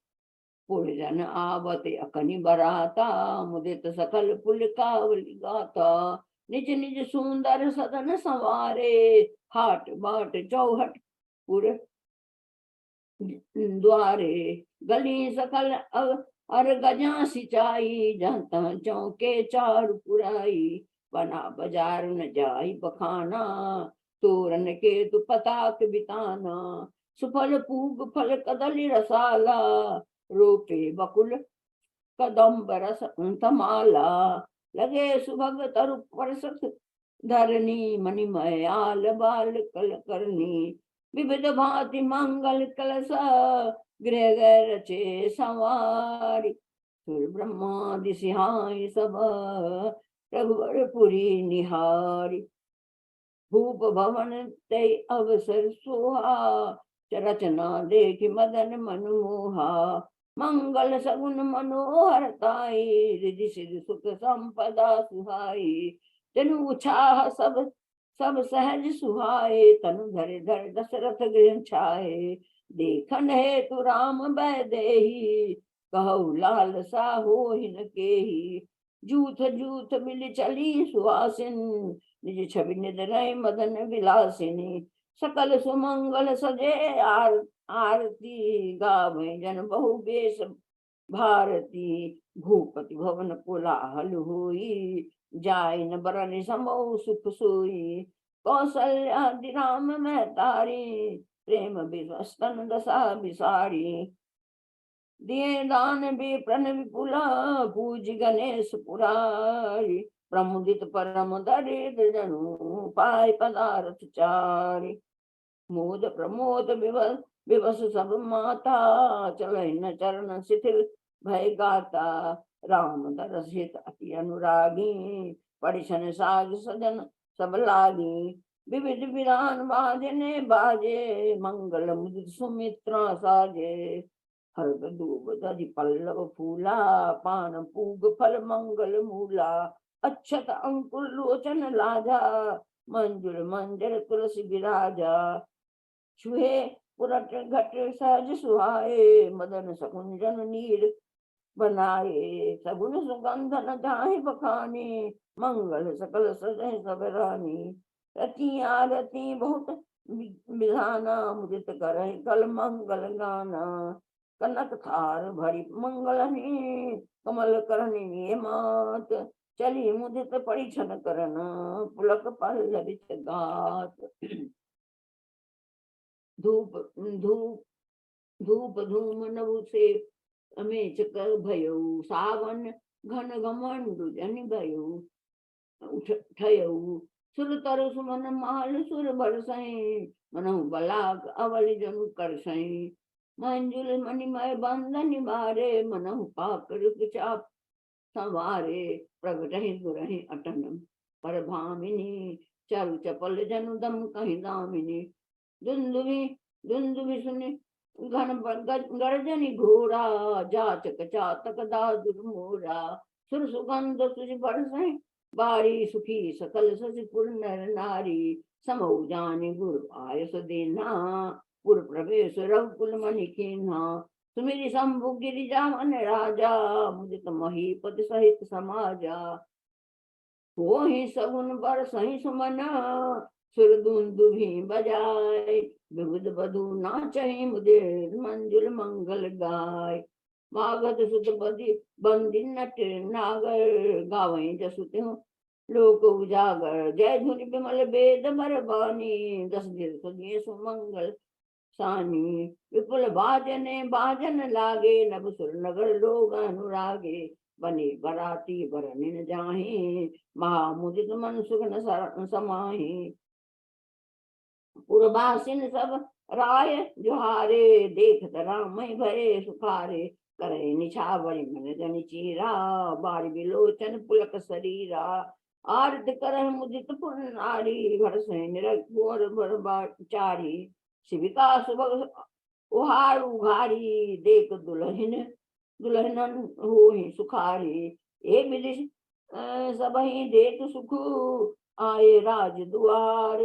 पुरजन आवत अकनि बराता, मुदित सकल पुलकावली गाता। निज निज सुंदर सदन संवारे, हाट बाट चौहट पुर द्वारे। गली सकल अर गजा सिंचाई, जहाँ चौके चार पुराई। बना बाजार न जाई बखाना, तोरन के तु पताक बिताना। सुफल पूग फल कदली रसाला, रोपे बकुल कदम बरस तमाला। लगे सुभग तरु परसत धरनी, मणिमय आल बाल कल करनी। विविध भांति मंगल कलश, गृह गृह रचे संवारी। सुर ब्रह्मादि सिहाय सब, रघुवर पुरी निहारी। भूप भवन तय अवसर सोहा, रचना देख मदन मनमोहा। मंगल सगुन मनोहरताई, रिधि सिधि सुख संपदा सुहाई। जनु छाह सब सब सहज सुहाए, तनु धरे धर दशरथ गृह छाए। देखन हेतु राम बैदेही, कहु लाल सा होहिन केही। जूथ जूथ मिल चली सुहासिन, निज छवि निध रहे मदन विलासिनी। सकल सुमंगल सजे आरती, गावे जन बहु बेश भारती। भूपति भवन कोलाहल हुई, जाय न बरन समो सुख सोई। कौशल्यादि राम में तारी, प्रेम विवस्तन दशा विसारी। दिए दान विप्रन विपुला, पूज गणेश पुरारी। प्रमुदित परम दरिद्र जनु, पाय पदारथ चारि। मोद प्रमोद विवश सब माता, चलै न चरण शिथिल भय गाता। राम दरस हित अति अनुरागी, परिछन साग सजन सब लागी। विविध विधान बाजने बाजे, मंगल मुदित सुमित्रा साजे। हर्ष दूब दधि पल्लव फूला, पान पूग फल मंगल मूला। अक्षत अंकुर लोचन लाजा, मंजुल मंजर तुलसी विराजा। छुहे पुरट घट सहज सुहाए, मदन सकुंजन नीर बनाए। सगुन सुगंध न जाहि बखानी, मंगल सकल सजहि सब रानी। रति आरती बहुत विधाना, मुदित करहि कल मंगल गाना। कनक थार भरी मंगलनी, कमल करनी मात। चली मुदित परिछन करन, पुलक पल्लवित गात। धूप धूप धूप धूम नभु से अमेच कर भयो, सावन घन घमंडु जन भयो। उठयऊ सुर तरु सुमन माल सुर बरसई, मनहु बलाक अवल जनु करसई। मंजुल मणिमय बंधन निवारे, मनहु पाकर चाप संवारे। प्रगटहि गुरहि अटन पर भामिनी, चारु चपल जनु दम कहि दामिनी। दुंदुभि दुंदुभि सुनि घन गर्जनि घोरा, जाचक चातक दादुर मोरा। सुर सुगंध सुज बरसै बारी, सुखी सकल ससुर नर नारी। समौ जानि गुरु आयस देना, पुर प्रवेश रघुकुल मनि कीन्हा। सुमिरि शंभु गिरिजा मन राजा, मुदित महीपति सहित समाजा। होहि सगुन बरसहि सुमना, सुर दुंदुभि बजाय। विबुध बधु नाचहि मुदित, मंजुल मंगल गाय। मागध सुत बदि बंदी नट नागर, गावै जसु त्यों लोक उजागर। जय धुनि विमल वेद बर बानी, दस दिल सुनिए सुमंगल सानी। विपुल बाजने बाजन लागे, नभ सुर नगर लोग अनुरागे। बने बराती बरनि न जाहि, महामुदित मन सुगन समाहि। पुरबासिन सब राय जुहारे, देखत राम भये सुखारे। करे निछावर मन जन चीरा, बार बिलोचन पुलक शरीरा। आरत करह मुदित पुर नारी, भरस निरघुर चारी। शिविका सुभग उहार उघारी, देख दुल्हनन होहि सुखारी। ए विधि सबहि देत सुख, आए राज दुआर।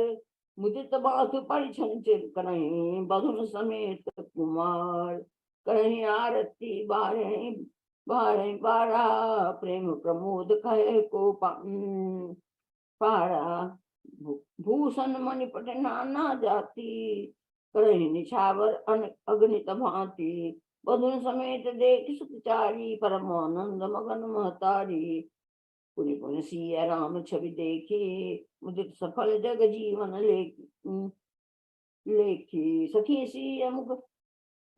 मुदित बात परिछन चिर करहि, बधुन समेत कुमार। करहि आरती बारहि बारहि बारा, प्रेम प्रमोद कहे को पारा। भूषण मणिपट नाना जाति, करहि निछावर अगणित भांति। बधुन समेत देख सुखचारी, परमानंद मगन महतारी। पुनि पुनि सिया राम छवि देखे, मुदित सफल जग जीवन लेखी। सखी सिया मुख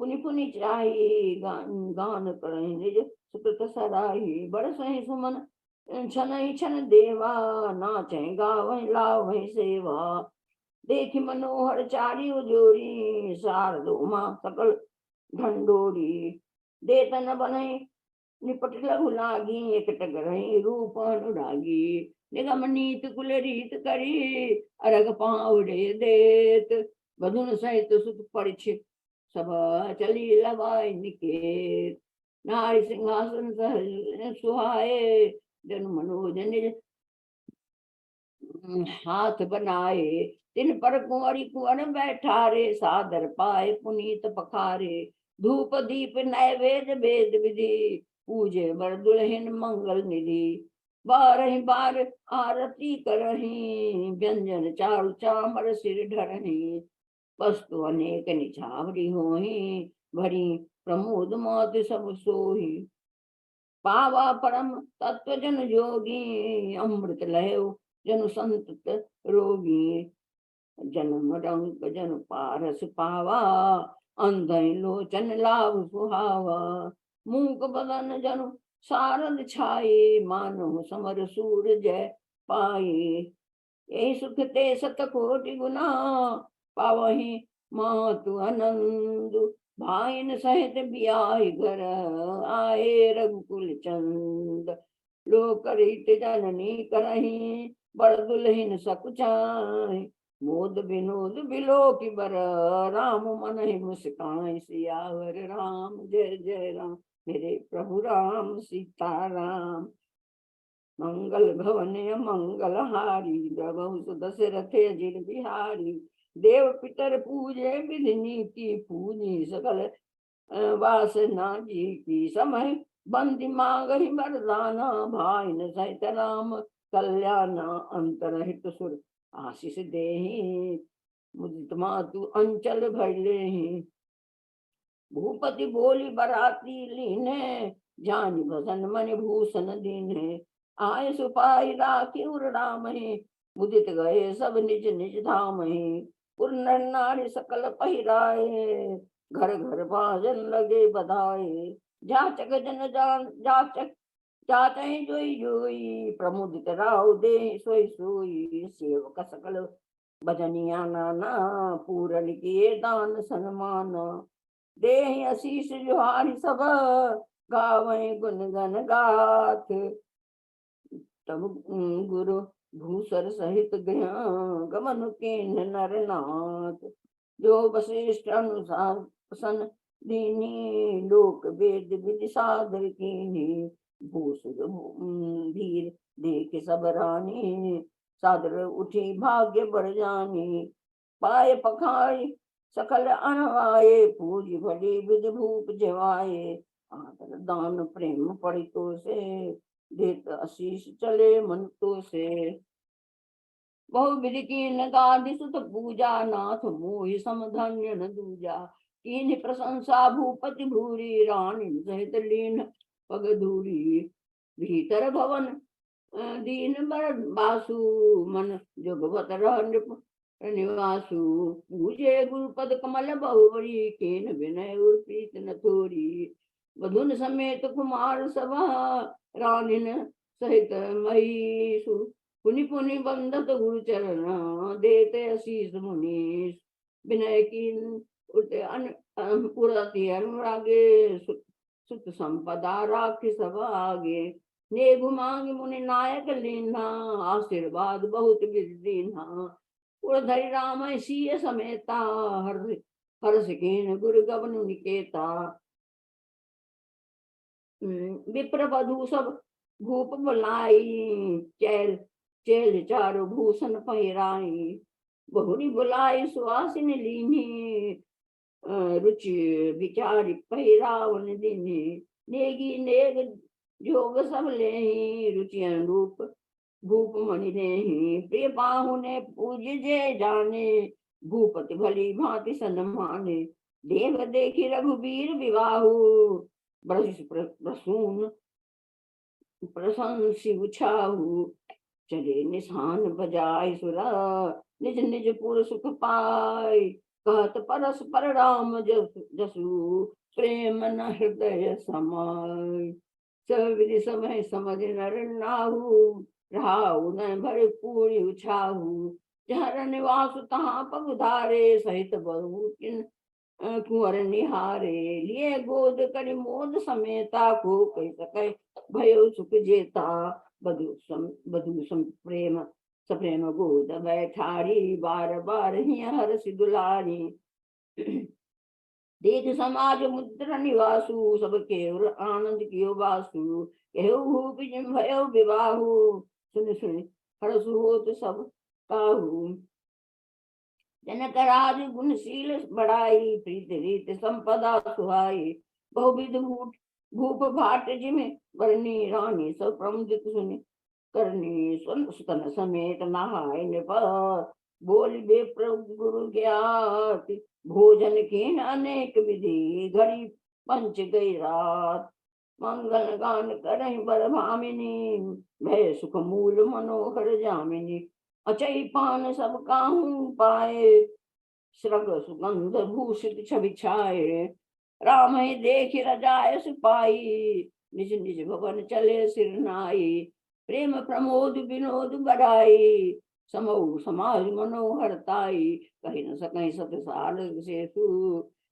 पुनि पुनि चाही, गान करहि निज सुकृत सराही। बरसहि सुमन छनहि छन देवा, नाचहि गावहि लावहि सेवा। देखि मनोहर चारि उजोरी, शारद उमा सकल ढंडोरी। देतन बनहि निपट लघु लागी, एकट गरहि रूप अनुरागी। निगम नीत कुल रीत करी, अरग पावड़े देत। बधुन सहित सुत परिचित, सब चली लवाई निकेत। नारी सिंहासन सहज सुहाए, जन मनोज निज हाथ बनाए। तिन पर कुंवरी कुंवर बैठारे, सादर पाए पुनीत पखारे। धूप दीप नैवेद्य वेद विधि, पूजे बर दुल्हन मंगल निधि। बारहि बार आरती करहि, व्यंजन चारु चामर सिर ढरहि। वस्तु अनेक निछावरी होहि, भरी प्रमोद मौत सब सोहि। पावा परम तत्व जन जोगी, अमृत लहु जनु संत रोगी। जन्म रंग जन पारस पावा, अंधै लोचन लाभ सुहावा। मूक बदन जनु सारद छाये, मानो समर सूर जय पाये। यही सुख ते सत कोटि गुना, पावहि मातु आनंद। भाइन सहित बियाहि घर, आए रघुकुल चंद। लोक रीत जननी करहि, बड़ दुल्हन सकुचाई। मोद विनोद बिलो की बर, राम मन ही मुस्काई। सियावर राम जय जय राम, मेरे प्रभु राम सीताराम। मंगल भवन मंगल हारी, प्रभु दशरथ अजिर बिहारी। देव पितर पूजे विधि नीति, पूजी सकल वासना जी की। समय बंदी मांगहि वरदाना, भाइन सहित राम कल्याण। अंतर हित सुर आशीष देहि, मुदित मातु अंचल भैलेहि। भूपति बोली बराती लीने, जानि भसन मणि भूषण दीने। आय सुपाई राखी उर रामहि, मुदित गए सब निज निज धामहि। उर नर नारी सकल पहिराए, घर घर बाजन लगे बधाए। जाचक जन जाचक जाचहि जोई जोई, प्रमुदित राव दे सोई सोई। सेवक सकल भजनिया नाना, पूरन किए दान सन्मान। देहि आशीष जुहारी सब, गावै गुण गन गाथ। तब गुरु भूसर सहित गृह, गमन कीन नर नाथ। जो वशिष्ठ अनुशासन दीनी, लोक वेद विधि साधर कीनी। भूसुर धीर देख सब रानी, सादर उठी भाग्य बढ़ जानी। पाए पखाई सकल अनवाए, पूज भली विधि भूप जवाए। आदर दान प्रेम परितो से, देत आशीष चले मन तो से। बहु विधि कीन गादि सुत पूजा, नाथ मोहि समधन्य न दूजा। कीन्हि प्रशंसा भूपति भूरी, रानी सहित लीन पग धूरी। भीतर भवन दीन बर बासु, मन जुगवत रह नृप निवासु। पूजे गुरुपद कमल बहुरी, केन विनय उर प्रीत न थोरी। बधुन समेत कुमार सभा, रानिन सहित महिषु। पुनि पुनि बंदत गुरु चरण, देते असीस मुनीस। विनय कीन उठे उड़ती अनुरागे, सुत संपदा राखि सब आगे। नेगु मांग मुनि नायक लीन्हा, आशीर्वाद बहुत विदीन्हा। उड़धरि राम सिय समेता, हर्ष हर्ष कीन गुरु गबन निकेता। विप्र वधु सब भूप बुलाई, चैल चेल चारु भूषण पहिराई। बहुरी बुलाई सुहासिन लीनी, रुचि विचारि पहिरावन दीनी। नेगी नेग जोग सब लेही, रुचि अनुरूप भूप मणि नेही। प्रिय बाहु ने पूज्य जय जाने, भूपति भली भांति सन्माने। देव देखी रघुबीर विवाहु, प्रसून प्रशंसी उछाहु। चले निशान बजाय सुरा, निज निज पुर सुख पाय। कहत परस्पर राम जसु, प्रेम न हृदय समाय। सब विधि समय समझ नर नाहु, राहु न भर पूरी उछाहु। जहाँ निवास तहाँ पगुधारे, सहित बहु कुंवर निहारे। लिए गोद करि मोद समेता, को कहि सकै भयो सुख जेता। बधु सम प्रेम सप्रेम गोद बैठारी, बार बार ही हरसि दुलारी। देख समाज मुद्र निवासु, सब केवल आनंद कियो वासु। केहु भूपि जिम भयो विवाहु, सुन सुन हरसु होत सब काहू। जनक राज गुणशील बढ़ाई, प्रीत रीत संपदा सुहाई। बहुविध भूप भाट जिमे बरनी, रानी सब प्रमुदित सुनि करनी। सुतन समेत नहाय नृप, बोल बेप्र गुरु ज्ञाति। भोजन कीन अनेक विधि, घड़ी पंच गई रात। मंगल गान करहि बर भामिनी, भय सुख मूल मनोहर जामिनी। अचई पान सब काहू पाए, श्रग सुगंध भूषित छवि छाए। राम ही देख रजाय सिपाही, निज निज भवन चले सिर नाई। प्रेम प्रमोद विनोद बढ़ाई, समूह समाज मनोहरताई। कही न सकहि सत सारग सेसु,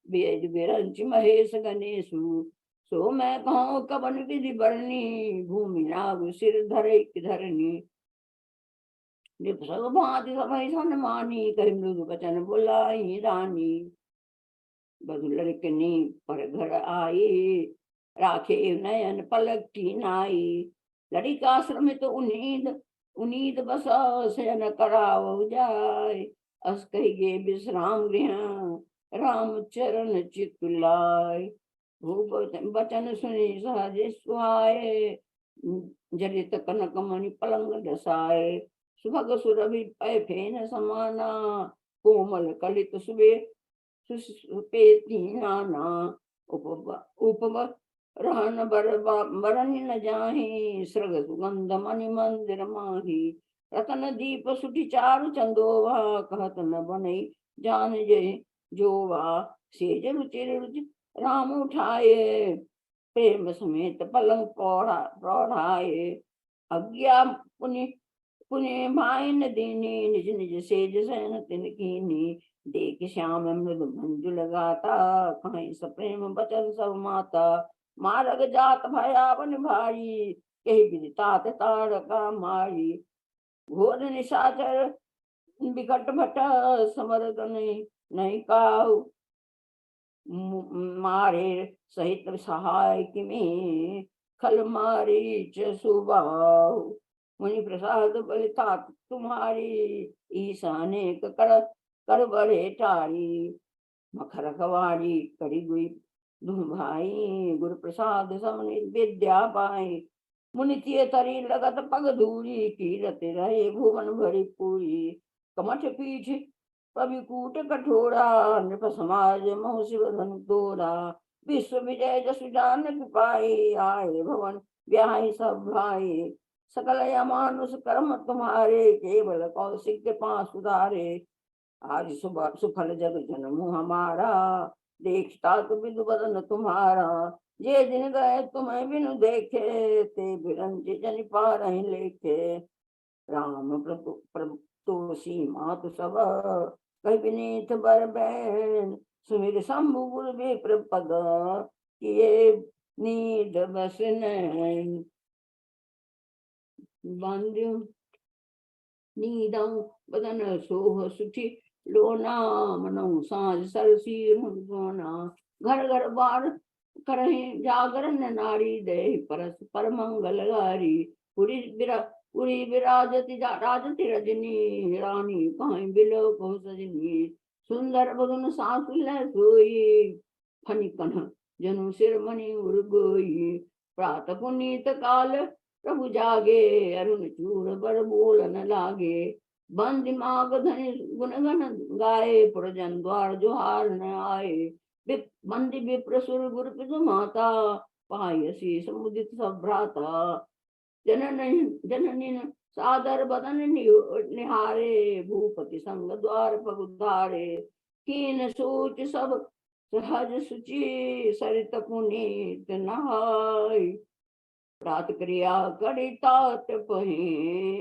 वेद विरंच महेश गणेशु। सो मैं कहूँ कवन विधि बरनी, भूमि नाग सिर धरे धरनी। भांति सभै सन्मानी, कहि मृदु वचन बोलाई रानी। बधु लड़कनी पर घर आई, राखे नयन पलक की नाई। लड़िका श्रमित उनीद बस, शयन करावो जाय। अस कहि गे विश्राम गृह, राम चरण चित लाय। वचन सुनि सहज सुहाए, जडित कनक मणि पलंग दसाए। सुभग सुरभि पै फेन समाना, कोमल कलित सुबे सुपेती नाना। उपव रहन बरन न जाहि, सृग सुगंध मणि मंदिर माही। रतन दीप सुठि चारु चंदोवा, कहत न बनई जान जय जोवा। सेज रुचिर रुचि राम उठाए, प्रेम समेत पलंग प्रौढ़ाए। अज्ञा पुनि पुनि माइन दीनी, निज निज सेज शयन तिन कीनी। देख श्याम मृदु मंजुल गाता, कहीं सप्रेम बचन सब माता। मारग जात भयावन भारी, कही विदितात तारका मारी। घोर निशाचर विकट भट, समरद नहीं काहू। मारे सहित सहाय किमी, खल मारीच सुबाहु। मुनि प्रसाद बलिता तुम्हारी, ईशानेक कर बड़े टारी। मखर खवाड़ी करी गुई भाई, गुरु प्रसाद समनि विद्या पाई। मुनि तिय तरी लगत पग धूरी, कीरत रहे भुवन भरी पूरी। कमठ पीठ कविकूट कठोरा, नृप समाज महु शिव धन तोरा। विश्व विजय जसु जानक पाई, आए भवन ब्याहि सब भाई। सकल अमानुष कर्म तुम्हारे, केवल कौशिक के पास उधारे। आज सुबह सुफल जग जन्म हमारा, देखता तो विदु बदन तुम्हारा। जे दिन गए तुम्हें बिनु देखे, ते बिरंज जन पारहि लेखे। राम प्रतोषी मातु सब कहि विनीत बर बैन सुमिर शंभु गुर विप्र पद किए नीड बस नैन बांध्यो नीदं बदन सोह सुठी लोना मनऊ साँझ सरसीर सोना घर घर बार करहि जागरण नारी दे परस पर मंगल गारी पुरी विराजति राजति रजनी रानी कहीं बिलो को सजनी सुंदर बदन सासुल सोई फनिकन जनु सिर मणि उर्गोई प्रात पुनीत काल प्रभु जागे अरुण चूड़ बर बोलन लागे बन दिमाग धनि गुण गण गाए पुरजन द्वार जोहार न आए बंदी विप्र सुर गुर पितु माता पायसी समुदित सब भ्राता जननी सादर बदन निहारे भूपति संग द्वार पगुधारे कीन सोच सब सहज सुचि सरित पुनीत नहाय प्रात क्रिया करी तात पहे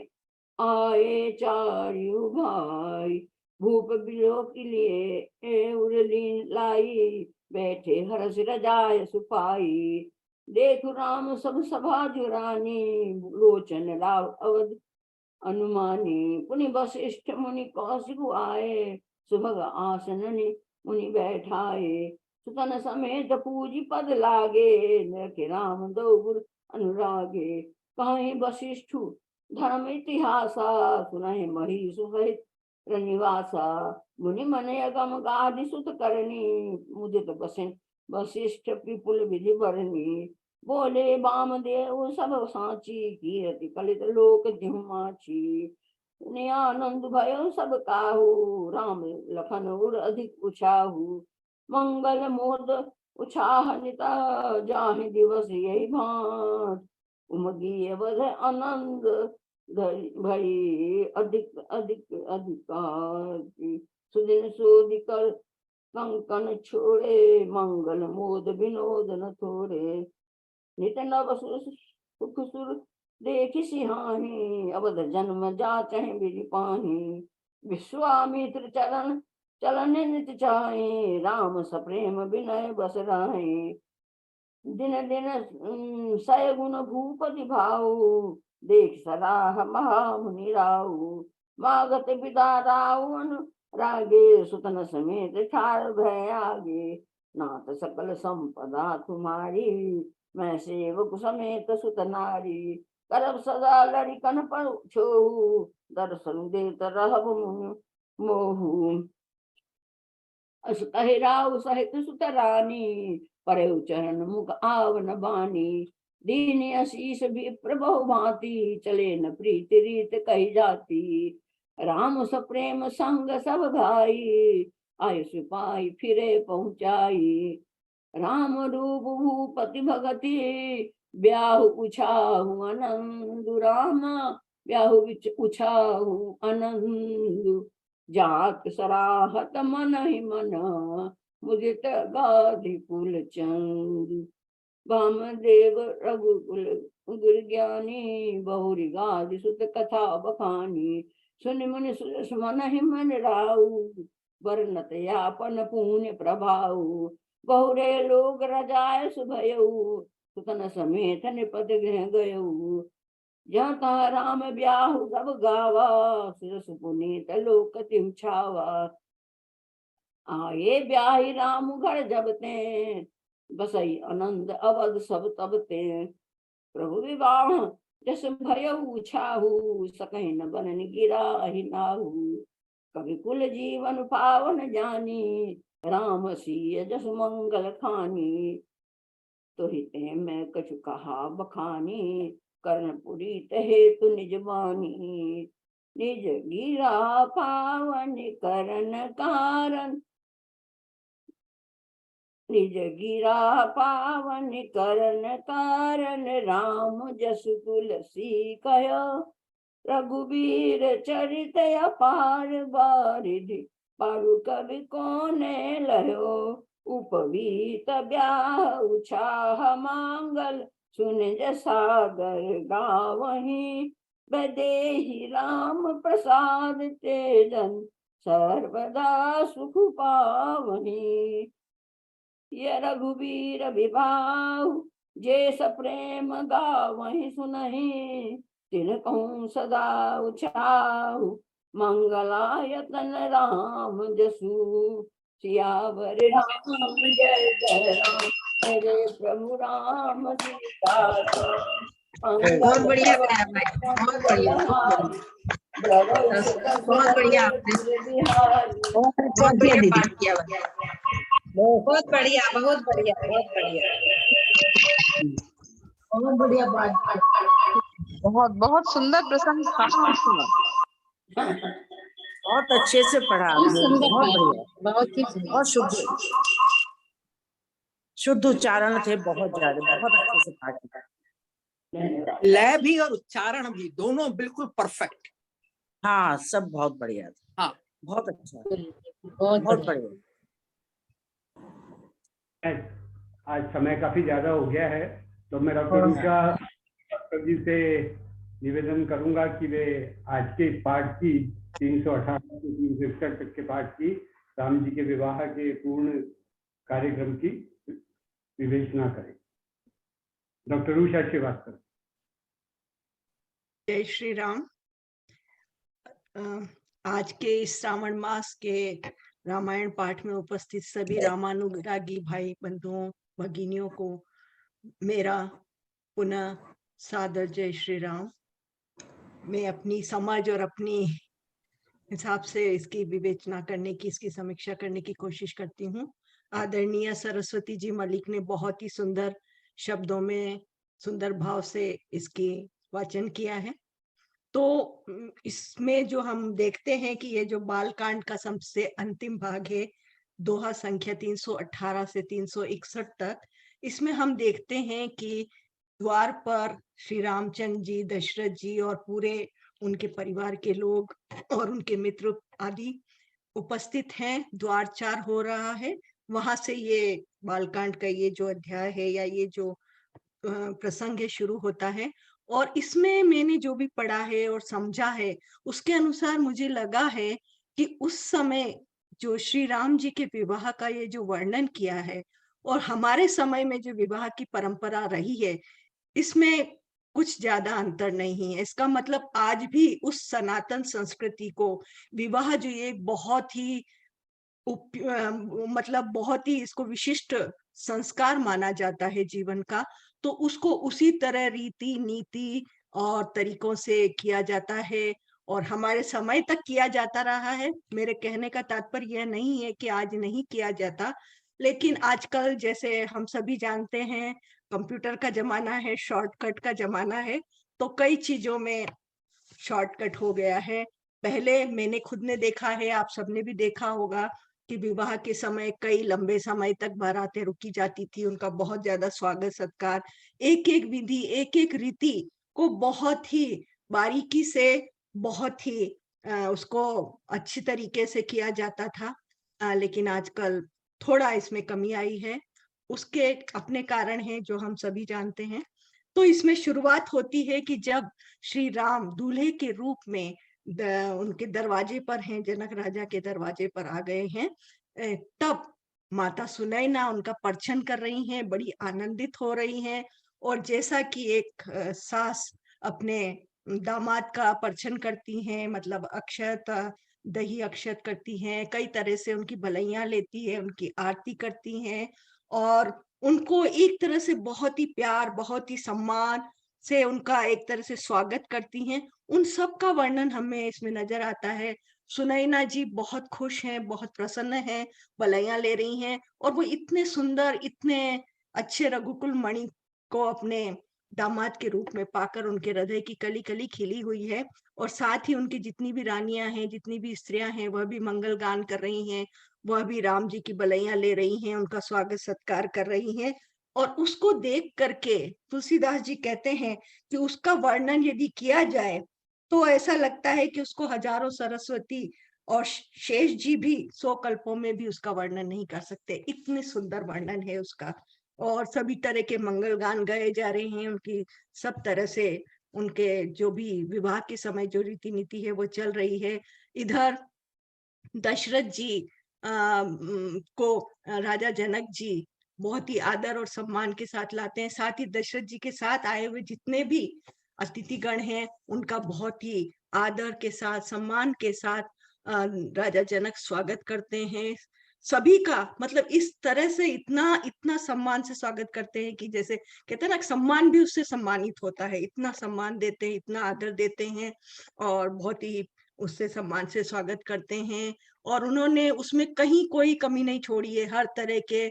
आए चारु भाई भूप बिलो के लिए उरली लाई बैठे हर्ष रजाय सुपाई देखु राम सब सभा जुरानी लोचन लाव अवध अनुमानी पुनि वशिष्ठ मुनि कौशिक आए सुभग आसननि मुनि बैठाए सुतन समेत पूजी पद लागे नरके राम दो गुर अनुरागे कहीं वशिष्ठु धर्म इतिहासा सुनहि मही सुहित निवासा मुनि मने अगम गाधि सुत करनी मुदित बसन वशिष्ठ विपुल विधि बरनी बोले वामदेव सब साची कीरति कलित लोक जिह्माची आनंद भयो सब काहू राम लखन उर अधिक उछाहू मंगल मोद उछाह निता जाहि दिवस यही भांत उमगी अवध आनंद भई अधिक अधिक अधिकार सुदिन सोदिकर कंकन छोड़े मंगल मोद विनोद न थोड़े नित नव सुख सुर देखि सिहाही अवध जन्म जाचहि विधि पाही विश्वामित्र चरण चलन नित चाहे राम सप्रेम विनय बस राहे दिन दिन सय गुण भूपति भाऊ देख सराह महामुनि राऊ मागत विदा रावण रागे सुतन समेत ठार भय आगे नाथ सकल संपदा तुम्हारी मैं सेवक समेत सुत नारी करब सदा लड़िकन पर छोहू दर्शन देत रहब मोहू अस कहे राव सहित सुत रानी परे चरण मुख आवन बानी दीन आशीष भी प्रभु भांति चले न प्रीति रीत कही जाती राम सप्रेम संग सब भाई आय सिपाही फिरे पहुंचाई राम रूप भूपति भगति ब्याहु उछाहु आनंद राम ब्याहु उछाहु आनंद जात सराहत मन ही मन मुदित गाधि कुल चंद वामदेव रघुकुल गुर ज्ञानी बहुरी गाधि सुत कथा बखानी सुन मुनि सुरस मन ही मन राऊ वर्णत यापन पुण्य प्रभाऊ बहुरे लोग रजाय सुभयऊ सुतन समेत निपद गृह गयऊ जहाँ राम ब्याहु सब गावा सुरस पुनीत लोक तिम छावा आए ब्याही राम घर जबते बसई आनंद अवध सब तबते प्रभु विवाह जस भयऊ छाहू सकहि न बनन गिरा ही नाहू कवि कुल जीवन पावन जानी राम सिय जस मंगल खानी तो हिते मैं कछु कहा बखानी कर्णपुरी हेतु निज बानी निज गिरा पावन करण कारण निज गिरा पावन करण कारण राम जस तुलसी कय रघुबीर चरित अपार बारिधि पारु कवि कोने लयो उपवीत ब्याह उछाह मांगल सुन जसागर गावही बदेहि राम प्रसाद तेजन सर्वदा सुख पावनी। ये रघुवीर विभाव जे प्रेम गावहि सुनहि, तिनकहु सदा उछाहु मंगलायतन राम जसु। सियावर राम जय जय राम, मेरे प्रभु राम सीता। बहुत बढ़िया गाया भाई, बहुत बढ़िया, बहुत बढ़िया आपने, बहुत बढ़िया पाठ किया भाई, बहुत बढ़िया, बहुत बढ़िया, बहुत बढ़िया, बहुत बढ़िया पाठ। बहुत बहुत सुंदर प्रसंग था आपका। बहुत अच्छे से पढ़ा आपने, बहुत बढ़िया, बहुत ही बहुत शुद्ध शुद्ध उच्चारण थे, बहुत ज्यादा, बहुत अच्छे से पाठ किया। लय भी और उच्चारण भी दोनों बिल्कुल परफेक्ट। हाँ, सब बहुत बढ़िया था। हाँ, बहुत अच्छा, बहुत बढ़िया। आज समय काफी ज्यादा हो गया है, तो मैं डॉक्टर उषा जी से निवेदन करूंगा कि वे आज के पाठ की 318 से 361 तक के पाठ की राम जी के विवाह के पूर्ण कार्यक्रम की विवेचना करें। डॉक्टर उषा श्रीवास्तव। जय श्री राम। आज के इस श्रावण मास के रामायण पाठ में उपस्थित सभी रामानुरागी भाई बंधुओं भगिनियों को मेरा पुनः सादर जय श्री राम। मैं अपनी समझ और अपनी हिसाब से इसकी विवेचना करने की, इसकी समीक्षा करने की कोशिश करती हूँ। आदरणीय सरस्वती जी मलिक ने बहुत ही सुंदर शब्दों में, सुंदर भाव से इसकी वाचन किया है। तो इसमें जो हम देखते हैं कि ये जो बालकांड का सबसे अंतिम भाग है, दोहा संख्या 318 से 361 तक, इसमें हम देखते हैं कि द्वार पर श्री रामचंद्र जी, दशरथ जी और पूरे उनके परिवार के लोग और उनके मित्र आदि उपस्थित हैं। द्वारचार हो रहा है, वहां से ये बालकांड का ये जो अध्याय है या ये जो प्रसंग है शुरू होता है। और इसमें मैंने जो भी पढ़ा है और समझा है, उसके अनुसार मुझे लगा है कि उस समय जो श्री राम जी के विवाह का ये जो वर्णन किया है और हमारे समय में जो विवाह की परंपरा रही है, इसमें कुछ ज्यादा अंतर नहीं है। इसका मतलब आज भी उस सनातन संस्कृति को विवाह जो ये बहुत ही मतलब बहुत ही इसको विशिष्ट संस्कार माना जाता है जीवन का, तो उसको उसी तरह रीति नीति और तरीकों से किया जाता है और हमारे समय तक किया जाता रहा है। मेरे कहने का तात्पर्य यह नहीं है कि आज नहीं किया जाता, लेकिन आजकल जैसे हम सभी जानते हैं कंप्यूटर का जमाना है, शॉर्टकट का जमाना है, तो कई चीजों में शॉर्टकट हो गया है। पहले मैंने खुद ने देखा है, आप सबने भी देखा होगा कि विवाह के समय कई लंबे समय तक बारातें रुकी जाती थी, उनका बहुत ज्यादा स्वागत सत्कार, एक एक विधि, एक एक रीति को बहुत ही बारीकी से, बहुत ही उसको अच्छी तरीके से किया जाता था। लेकिन आजकल थोड़ा इसमें कमी आई है। उसके अपने कारण हैं जो हम सभी जानते हैं। तो इसमें शुरुआत होती है कि जब श्री राम दूल्हे के रूप में उनके दरवाजे पर हैं, जनक राजा के दरवाजे पर आ गए हैं, तब माता सुनैना उनका परछन कर रही हैं, बड़ी आनंदित हो रही हैं। और जैसा कि एक सास अपने दामाद का परछन करती हैं, मतलब अक्षत, दही अक्षत करती हैं, कई तरह से उनकी भलाइयां लेती है, उनकी आरती करती हैं और उनको एक तरह से बहुत ही प्यार, बहुत ही सम्मान से उनका एक तरह से स्वागत करती हैं, उन सब का वर्णन हमें इसमें नजर आता है। सुनैना जी बहुत खुश हैं, बहुत प्रसन्न हैं, भलाइयां ले रही हैं और वो इतने सुंदर, इतने अच्छे रघुकुल मणि को अपने दामाद के रूप में पाकर उनके हृदय की कली कली खिली हुई है। और साथ ही उनकी जितनी भी रानियां हैं, जितनी भी स्त्रियां हैं, वह भी मंगल गान कर रही हैं, वह भी राम जी की भलाइयां ले रही हैं, उनका स्वागत सत्कार कर रही हैं। और उसको देख करके तुलसीदास जी कहते हैं कि उसका वर्णन यदि किया जाए तो ऐसा लगता है कि उसको हजारों सरस्वती और शेष जी भी 100 कल्पों में भी उसका वर्णन नहीं कर सकते, इतने सुंदर वर्णन है उसका। और सभी तरह के मंगल गान गाए जा रहे हैं, उनकी सब तरह से उनके जो भी विवाह के समय जो रीति नीति है वो चल रही है। इधर दशरथ जी को राजा जनक जी बहुत ही आदर और सम्मान के साथ लाते हैं। साथ ही दशरथ जी के साथ आए हुए जितने भी अतिथिगण हैं उनका बहुत ही आदर के साथ, सम्मान के साथ राजा जनक स्वागत करते हैं। सभी का मतलब इस तरह से इतना इतना सम्मान से स्वागत करते हैं कि जैसे कहते हैं ना, सम्मान भी उससे सम्मानित होता है। इतना सम्मान देते हैं, इतना आदर देते हैं और बहुत ही उससे सम्मान से स्वागत करते हैं। और उन्होंने उसमें कहीं कोई कमी नहीं छोड़ी है। हर तरह के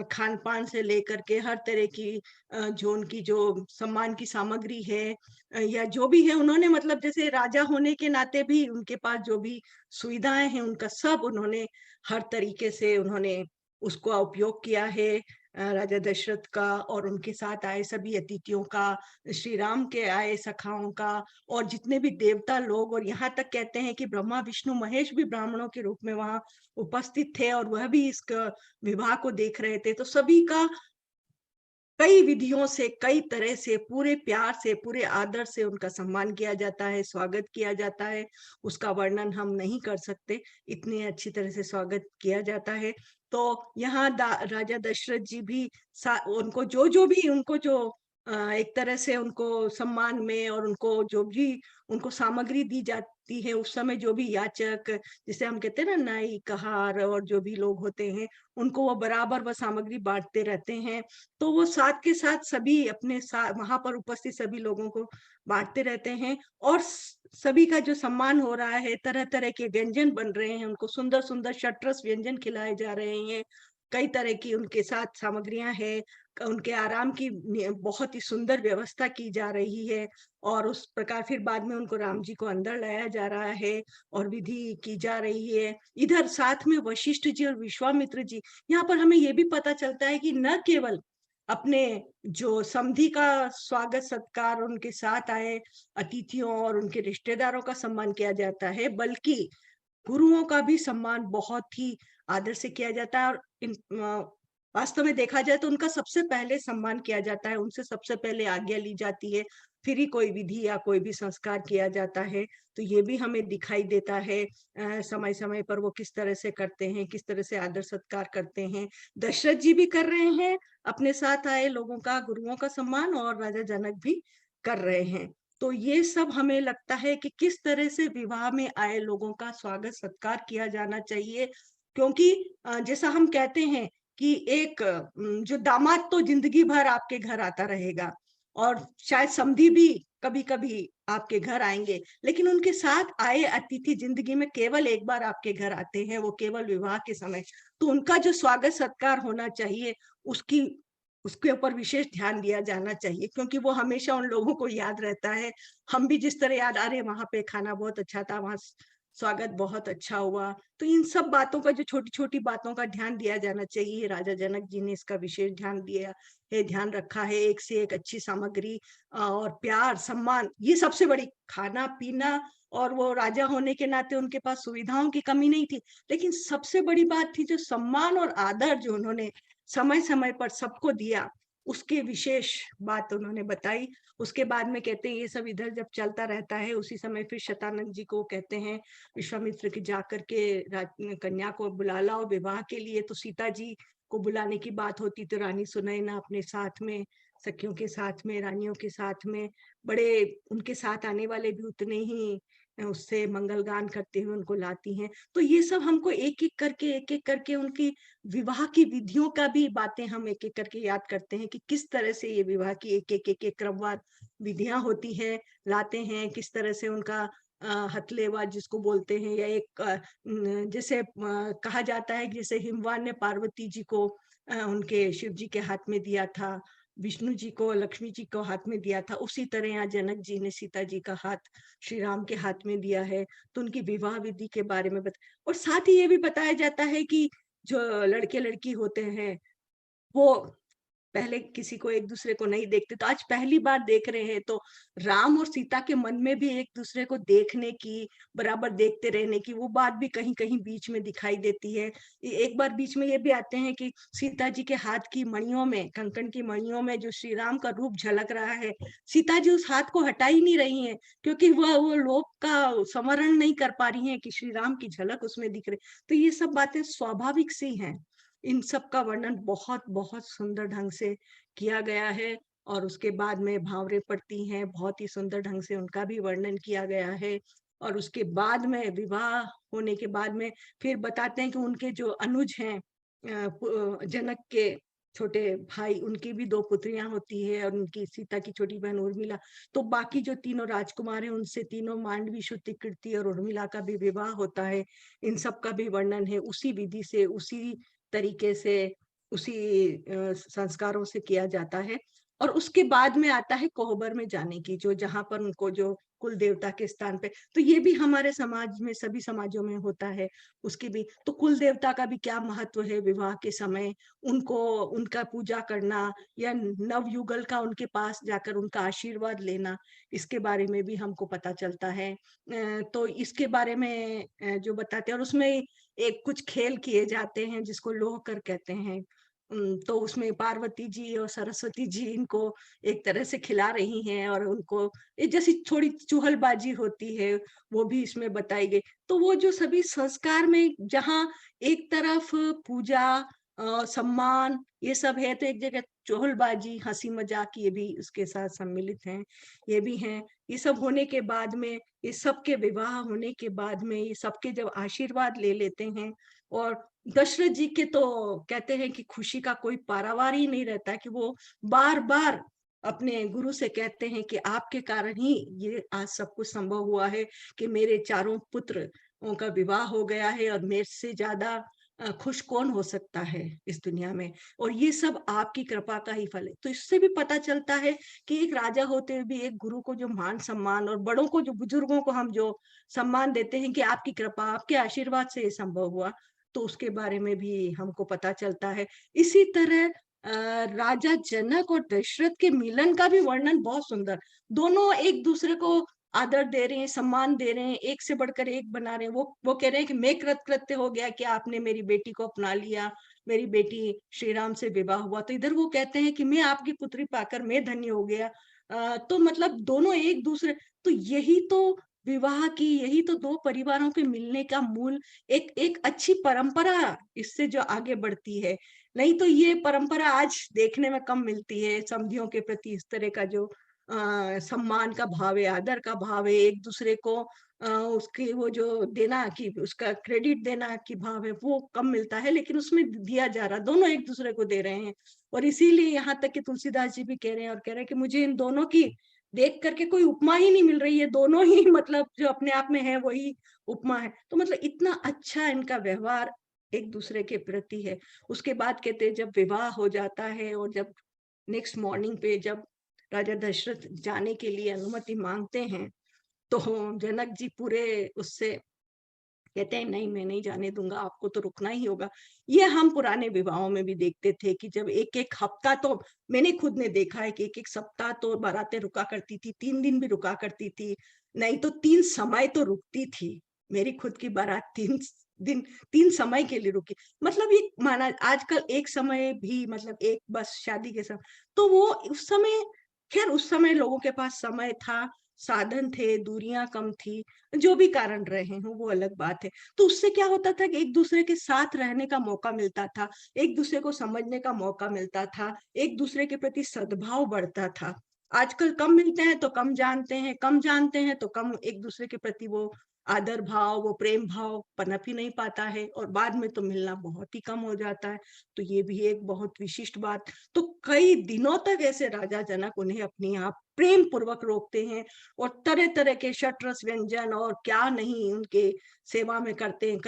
खान पान से लेकर के हर तरह की जो उनकी जो सम्मान की सामग्री है या जो भी है, उन्होंने मतलब जैसे राजा होने के नाते भी उनके पास जो भी सुविधाएं हैं उनका सब उन्होंने हर तरीके से उन्होंने उसका उपयोग किया है। राजा दशरथ का और उनके साथ आए सभी अतिथियों का, श्री राम के आए सखाओं का और जितने भी देवता लोग, और यहाँ तक कहते हैं कि ब्रह्मा विष्णु महेश भी ब्राह्मणों के रूप में वहां उपस्थित थे और वह भी इस विवाह को देख रहे थे। तो सभी का कई विधियों से, कई तरह से, पूरे प्यार से, पूरे आदर से उनका सम्मान किया जाता है, स्वागत किया जाता है। उसका वर्णन हम नहीं कर सकते, इतनी अच्छी तरह से स्वागत किया जाता है। तो यहाँ राजा दशरथ जी भी उनको जो भी उनको जो एक तरह से उनको सम्मान में और उनको जो भी उनको सामग्री दी जाती है उस समय, जो भी याचक, जिसे हम कहते हैं ना नाई कहार और जो भी लोग होते हैं, उनको वो बराबर वह सामग्री बांटते रहते हैं। तो वो साथ के साथ सभी अपने साथ वहां पर उपस्थित सभी लोगों को बांटते रहते हैं और सभी का जो सम्मान हो रहा है, तरह तरह के व्यंजन बन रहे हैं, उनको सुंदर सुंदर षट्रस व्यंजन खिलाए जा रहे हैं, कई तरह की उनके साथ सामग्रियां हैं, उनके आराम की बहुत ही सुंदर व्यवस्था की जा रही है। और उस प्रकार फिर बाद में उनको राम जी को अंदर लाया जा रहा है और विधि की जा रही है। इधर साथ में वशिष्ठ जी और विश्वामित्र जी, यहाँ पर हमें ये भी पता चलता है कि न केवल अपने जो समधी का स्वागत सत्कार, उनके साथ आए अतिथियों और उनके रिश्तेदारों का सम्मान किया जाता है, बल्कि गुरुओं का भी सम्मान बहुत ही आदर से किया जाता है। और वास्तव में देखा जाए तो उनका सबसे पहले सम्मान किया जाता है, उनसे सबसे पहले आज्ञा ली जाती है, फिर ही कोई विधि या कोई भी संस्कार किया जाता है। तो ये भी हमें दिखाई देता है समय समय पर वो किस तरह से करते हैं, किस तरह से आदर सत्कार करते हैं। दशरथ जी भी कर रहे हैं अपने साथ आए लोगों का, गुरुओं का सम्मान, और राजा जनक भी कर रहे हैं। तो ये सब हमें लगता है कि किस तरह से विवाह में आए लोगों का स्वागत सत्कार किया जाना चाहिए। क्योंकि जैसा हम कहते हैं कि एक जो दामाद तो जिंदगी भर आपके घर आता रहेगा और शायद समधी भी कभी कभी आपके घर आएंगे, लेकिन उनके साथ आए अतिथि जिंदगी में केवल एक बार आपके घर आते हैं, वो केवल विवाह के समय। तो उनका जो स्वागत सत्कार होना चाहिए उसके ऊपर विशेष ध्यान दिया जाना चाहिए, क्योंकि वो हमेशा उन लोगों को याद रहता है। हम भी जिस तरह याद आ रहे, वहां पे खाना बहुत अच्छा था, वहां स्वागत बहुत अच्छा हुआ। तो इन सब बातों का, जो छोटी छोटी बातों का ध्यान दिया जाना चाहिए, राजा जनक जी ने इसका विशेष ध्यान दिया है, ध्यान रखा है। एक से एक अच्छी सामग्री और प्यार सम्मान, ये सबसे बड़ी, खाना पीना, और वो राजा होने के नाते उनके पास सुविधाओं की कमी नहीं थी, लेकिन सबसे बड़ी बात थी जो सम्मान और आदर जो उन्होंने समय समय पर सबको दिया, उसके विशेष बात उन्होंने बताई। उसके बाद में कहते हैं ये सब इधर जब चलता रहता है, उसी समय फिर शतानंद जी को कहते हैं विश्वामित्र की जाकर के कन्या को बुला लाओ विवाह के लिए। तो सीता जी को बुलाने की बात होती तो रानी सुनैना अपने साथ में, सखियों के साथ में, रानियों के साथ में, बड़े उनके साथ आने वाले भी उतने ही उससे मंगल गान करते हुए उनको लाती हैं। तो ये सब हमको एक एक करके उनकी विवाह की विधियों का भी बातें हम एक एक करके याद करते हैं कि किस तरह से ये विवाह की एक एक क्रमवार विधियां होती है, लाते हैं, किस तरह से उनका हथलेवा जिसको बोलते हैं, या एक जैसे कहा जाता है जैसे हिमवान ने पार्वती जी को उनके शिव जी के हाथ में दिया था, विष्णु जी को लक्ष्मी जी को हाथ में दिया था, उसी तरह यहाँ जनक जी ने सीता जी का हाथ श्री राम के हाथ में दिया है। तो उनकी विवाह विधि के बारे में और साथ ही ये भी बताया जाता है कि जो लड़के लड़की होते हैं वो पहले किसी को एक दूसरे को नहीं देखते, तो आज पहली बार देख रहे हैं। तो राम और सीता के मन में भी एक दूसरे को देखने की, बराबर देखते रहने की वो बात भी कहीं कहीं बीच में दिखाई देती है। एक बार बीच में ये भी आते हैं कि सीता जी के हाथ की मणियों में, कंकन की मणियों में जो श्री राम का रूप झलक रहा है, सीता जी उस हाथ को हटा ही नहीं रही हैं, क्योंकि वो लोक का स्मरण नहीं कर पा रही हैं कि श्री राम की झलक उसमें दिख रही। तो ये सब बातें स्वाभाविक सी हैं। इन सब का वर्णन बहुत बहुत सुंदर ढंग से किया गया है, और उसके बाद में भावरे पड़ती हैं, बहुत ही सुंदर ढंग से उनका भी वर्णन किया गया है। और उसके बाद में विवाह होने के बाद में फिर बताते हैं कि उनके जो अनुज हैं, जनक के छोटे भाई, उनकी भी 2 पुत्रियां होती है, और उनकी सीता की छोटी बहन उर्मिला। तो बाकी जो तीनों राजकुमार हैं उनसे तीनों, मांडवी, श्रुति, कीर्ति और उर्मिला का भी विवाह होता है। इन सब का भी वर्णन है, उसी विधि से, उसी तरीके से, उसी संस्कारों से किया जाता है। और उसके बाद में आता है कोहबर में जाने की, जो जहां पर उनको जो कुल देवता के स्थान पे, तो ये भी हमारे समाज में, सभी समाजों में होता है। उसकी भी तो कुल देवता का भी क्या महत्व है विवाह के समय, उनको, उनका पूजा करना, या नवयुगल का उनके पास जाकर उनका आशीर्वाद लेना, इसके बारे में भी हमको पता चलता है। तो इसके बारे में जो बताते हैं, और उसमें एक कुछ खेल किए जाते हैं जिसको लोह कर कहते हैं। तो उसमें पार्वती जी और सरस्वती जी इनको एक तरह से खिला रही हैं, और उनको एक जैसी थोड़ी चुहलबाजी होती है वो भी इसमें बताई गई। तो वो जो सभी संस्कार में, जहाँ एक तरफ पूजा, सम्मान, ये सब है, तो एक जगह चुहलबाजी, हंसी मजाक, ये भी उसके साथ सम्मिलित हैं, ये भी हैं। ये सब होने के बाद में, ये सबके विवाह होने के बाद में, ये सबके जब आशीर्वाद ले लेते हैं, और दशरथ जी के तो कहते हैं कि खुशी का कोई पारावार ही नहीं रहता, कि वो बार बार अपने गुरु से कहते हैं कि आपके कारण ही ये आज सब कुछ संभव हुआ है, कि मेरे चारों पुत्र का विवाह हो गया है, और मेरे से ज्यादा खुश कौन हो सकता है इस दुनिया में, और ये सब आपकी कृपा का ही फल है। तो इससे भी पता चलता है कि एक राजा होते हुए भी एक गुरु को जो मान सम्मान, और बड़ों को, जो बुजुर्गों को हम जो सम्मान देते हैं कि आपकी कृपा, आपके आशीर्वाद से ये संभव हुआ, तो उसके बारे में भी हमको पता चलता है। इसी तरह राजा जनक और दशरथ के मिलन का भी वर्णन बहुत सुंदर, दोनों एक दूसरे को आदर दे रहे हैं, सम्मान दे रहे हैं, एक से बढ़कर एक बना रहे हैं। वो कह रहे हैं कि मैं कृतकृत्य हो गया कि आपने मेरी बेटी को अपना लिया, मेरी बेटी श्री राम से विवाह हुआ। तो इधर वो कहते हैं कि मैं आपकी पुत्री पाकर मैं धन्य हो गया। तो मतलब दोनों एक दूसरे, तो यही तो विवाह की, यही तो 2 परिवारों के मिलने का मूल, एक एक अच्छी परंपरा इससे जो आगे बढ़ती है। नहीं तो ये परंपरा आज देखने में कम मिलती है, समधियों के प्रति इस तरह का जो सम्मान का भाव है, आदर का भाव है, एक दूसरे को उसके वो जो देना, कि उसका क्रेडिट देना की भाव है, वो कम मिलता है। लेकिन उसमें दिया जा रहा, दोनों एक दूसरे को दे रहे हैं। और इसीलिए यहाँ तक कि तुलसीदास जी भी कह रहे हैं, और कह रहे हैं कि मुझे इन दोनों की देख करके कोई उपमा ही नहीं मिल रही है, दोनों ही मतलब जो अपने आप में है वही उपमा है। तो मतलब इतना अच्छा इनका व्यवहार एक दूसरे के प्रति है। उसके बाद कहते हैं जब विवाह हो जाता है, और जब नेक्स्ट मॉर्निंग पे जब राजा दशरथ जाने के लिए अनुमति मांगते हैं, तो जनक जी पूरे उससे कहते हैं नहीं, मैं नहीं जाने दूंगा, आपको तो रुकना ही होगा। ये हम पुराने विवाहों में भी देखते थे कि जब एक एक हफ्ता, तो मैंने खुद ने देखा है कि एक एक सप्ताह तो बारातें रुका करती थी, 3 दिन भी रुका करती थी, नहीं तो 3 समय तो रुकती थी। मेरी खुद की बारात 3 दिन, 3 समय के लिए रुकी। मतलब ये माना, आजकल एक समय भी, मतलब एक बस शादी के समय, तो वो उस समय, खैर उस समय लोगों के पास समय था, साधन थे, दूरियां कम थी, जो भी कारण रहे हों वो अलग बात है। तो उससे क्या होता था कि एक दूसरे के साथ रहने का मौका मिलता था, एक दूसरे को समझने का मौका मिलता था, एक दूसरे के प्रति सद्भाव बढ़ता था। आजकल कम मिलते हैं तो कम जानते हैं, कम जानते हैं तो कम एक दूसरे के प्रति वो आदर भाव, वो प्रेम भाव पनप ही नहीं पाता है, और बाद में तो मिलना बहुत ही कम हो जाता है। तो ये भी एक बहुत विशिष्ट बात। तो कई दिनों तक ऐसे राजा जनक उन्हें अपनी आप प्रेम पूर्वक रोकते हैं, और तरह तरह के षट्रस व्यंजन और क्या नहीं उनके सेवा में करते हैं,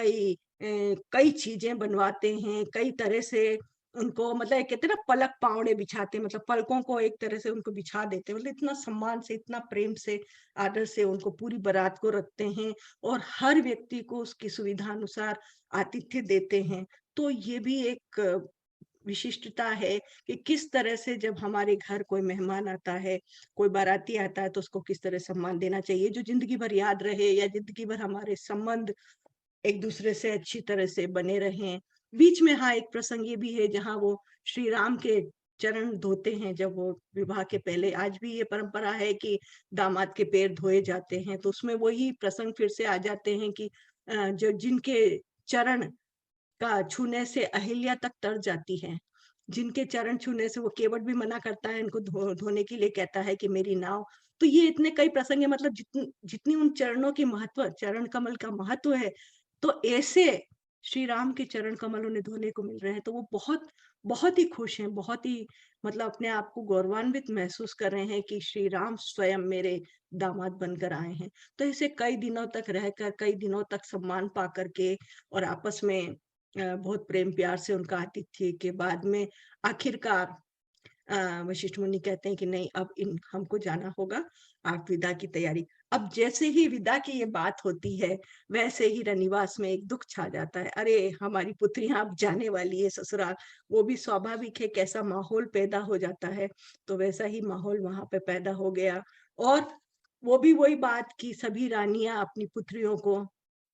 कई चीजें बनवाते हैं, कई तरह से उनको, मतलब कहते हैं ना पलक पावड़े बिछाते हैं, मतलब पलकों को एक तरह से उनको बिछा देते हैं, मतलब इतना सम्मान से, इतना प्रेम से, आदर से उनको पूरी बारात को रखते हैं, और हर व्यक्ति को उसकी सुविधा अनुसार आतिथ्य देते हैं। तो ये भी एक विशिष्टता है कि किस तरह से जब हमारे घर कोई मेहमान आता है, कोई बाराती आता है, तो उसको किस तरह सम्मान देना चाहिए, जो जिंदगी भर याद रहे, या जिंदगी भर हमारे संबंध एक दूसरे से अच्छी तरह से बने रहें। बीच में हाँ एक प्रसंग ये भी है जहाँ वो श्री राम के चरण धोते हैं जब वो विवाह के पहले। आज भी ये परंपरा है कि दामाद के पैर धोए जाते हैं, तो उसमें वही प्रसंग फिर से आ जाते हैं कि जो जिनके चरण का छूने से अहिल्या तक तर जाती है, जिनके चरण छूने से वो केवट भी मना करता है इनको धोने के लिए, कहता है कि मेरी नाव। तो ये इतने कई प्रसंग है, मतलब जितनी उन चरणों की महत्व, चरण कमल का महत्व है, तो ऐसे श्री राम के चरण कमल उन्हें धोने को मिल रहे हैं, तो वो बहुत बहुत ही खुश हैं, बहुत ही मतलब अपने आप को गौरवान्वित महसूस कर रहे हैं कि श्री राम स्वयं मेरे दामाद बनकर आए हैं। तो ऐसे कई दिनों तक रहकर, कई दिनों तक सम्मान पा करके और आपस में बहुत प्रेम प्यार से उनका आतिथ्य के बाद में आखिरकार वशिष्ठ मुनि कहते हैं कि नहीं, अब हमको जाना होगा, आप विदा की तैयारी। अब जैसे ही विदा की ये बात होती है, वैसे ही रनिवास में एक दुख छा जाता है। अरे हमारी पुत्रियां अब जाने वाली है ससुराल। वो भी स्वाभाविक है, कैसा माहौल पैदा हो जाता है, तो वैसा ही माहौल वहां पे पैदा हो गया। और वो भी वही बात कि सभी रानियां अपनी पुत्रियों को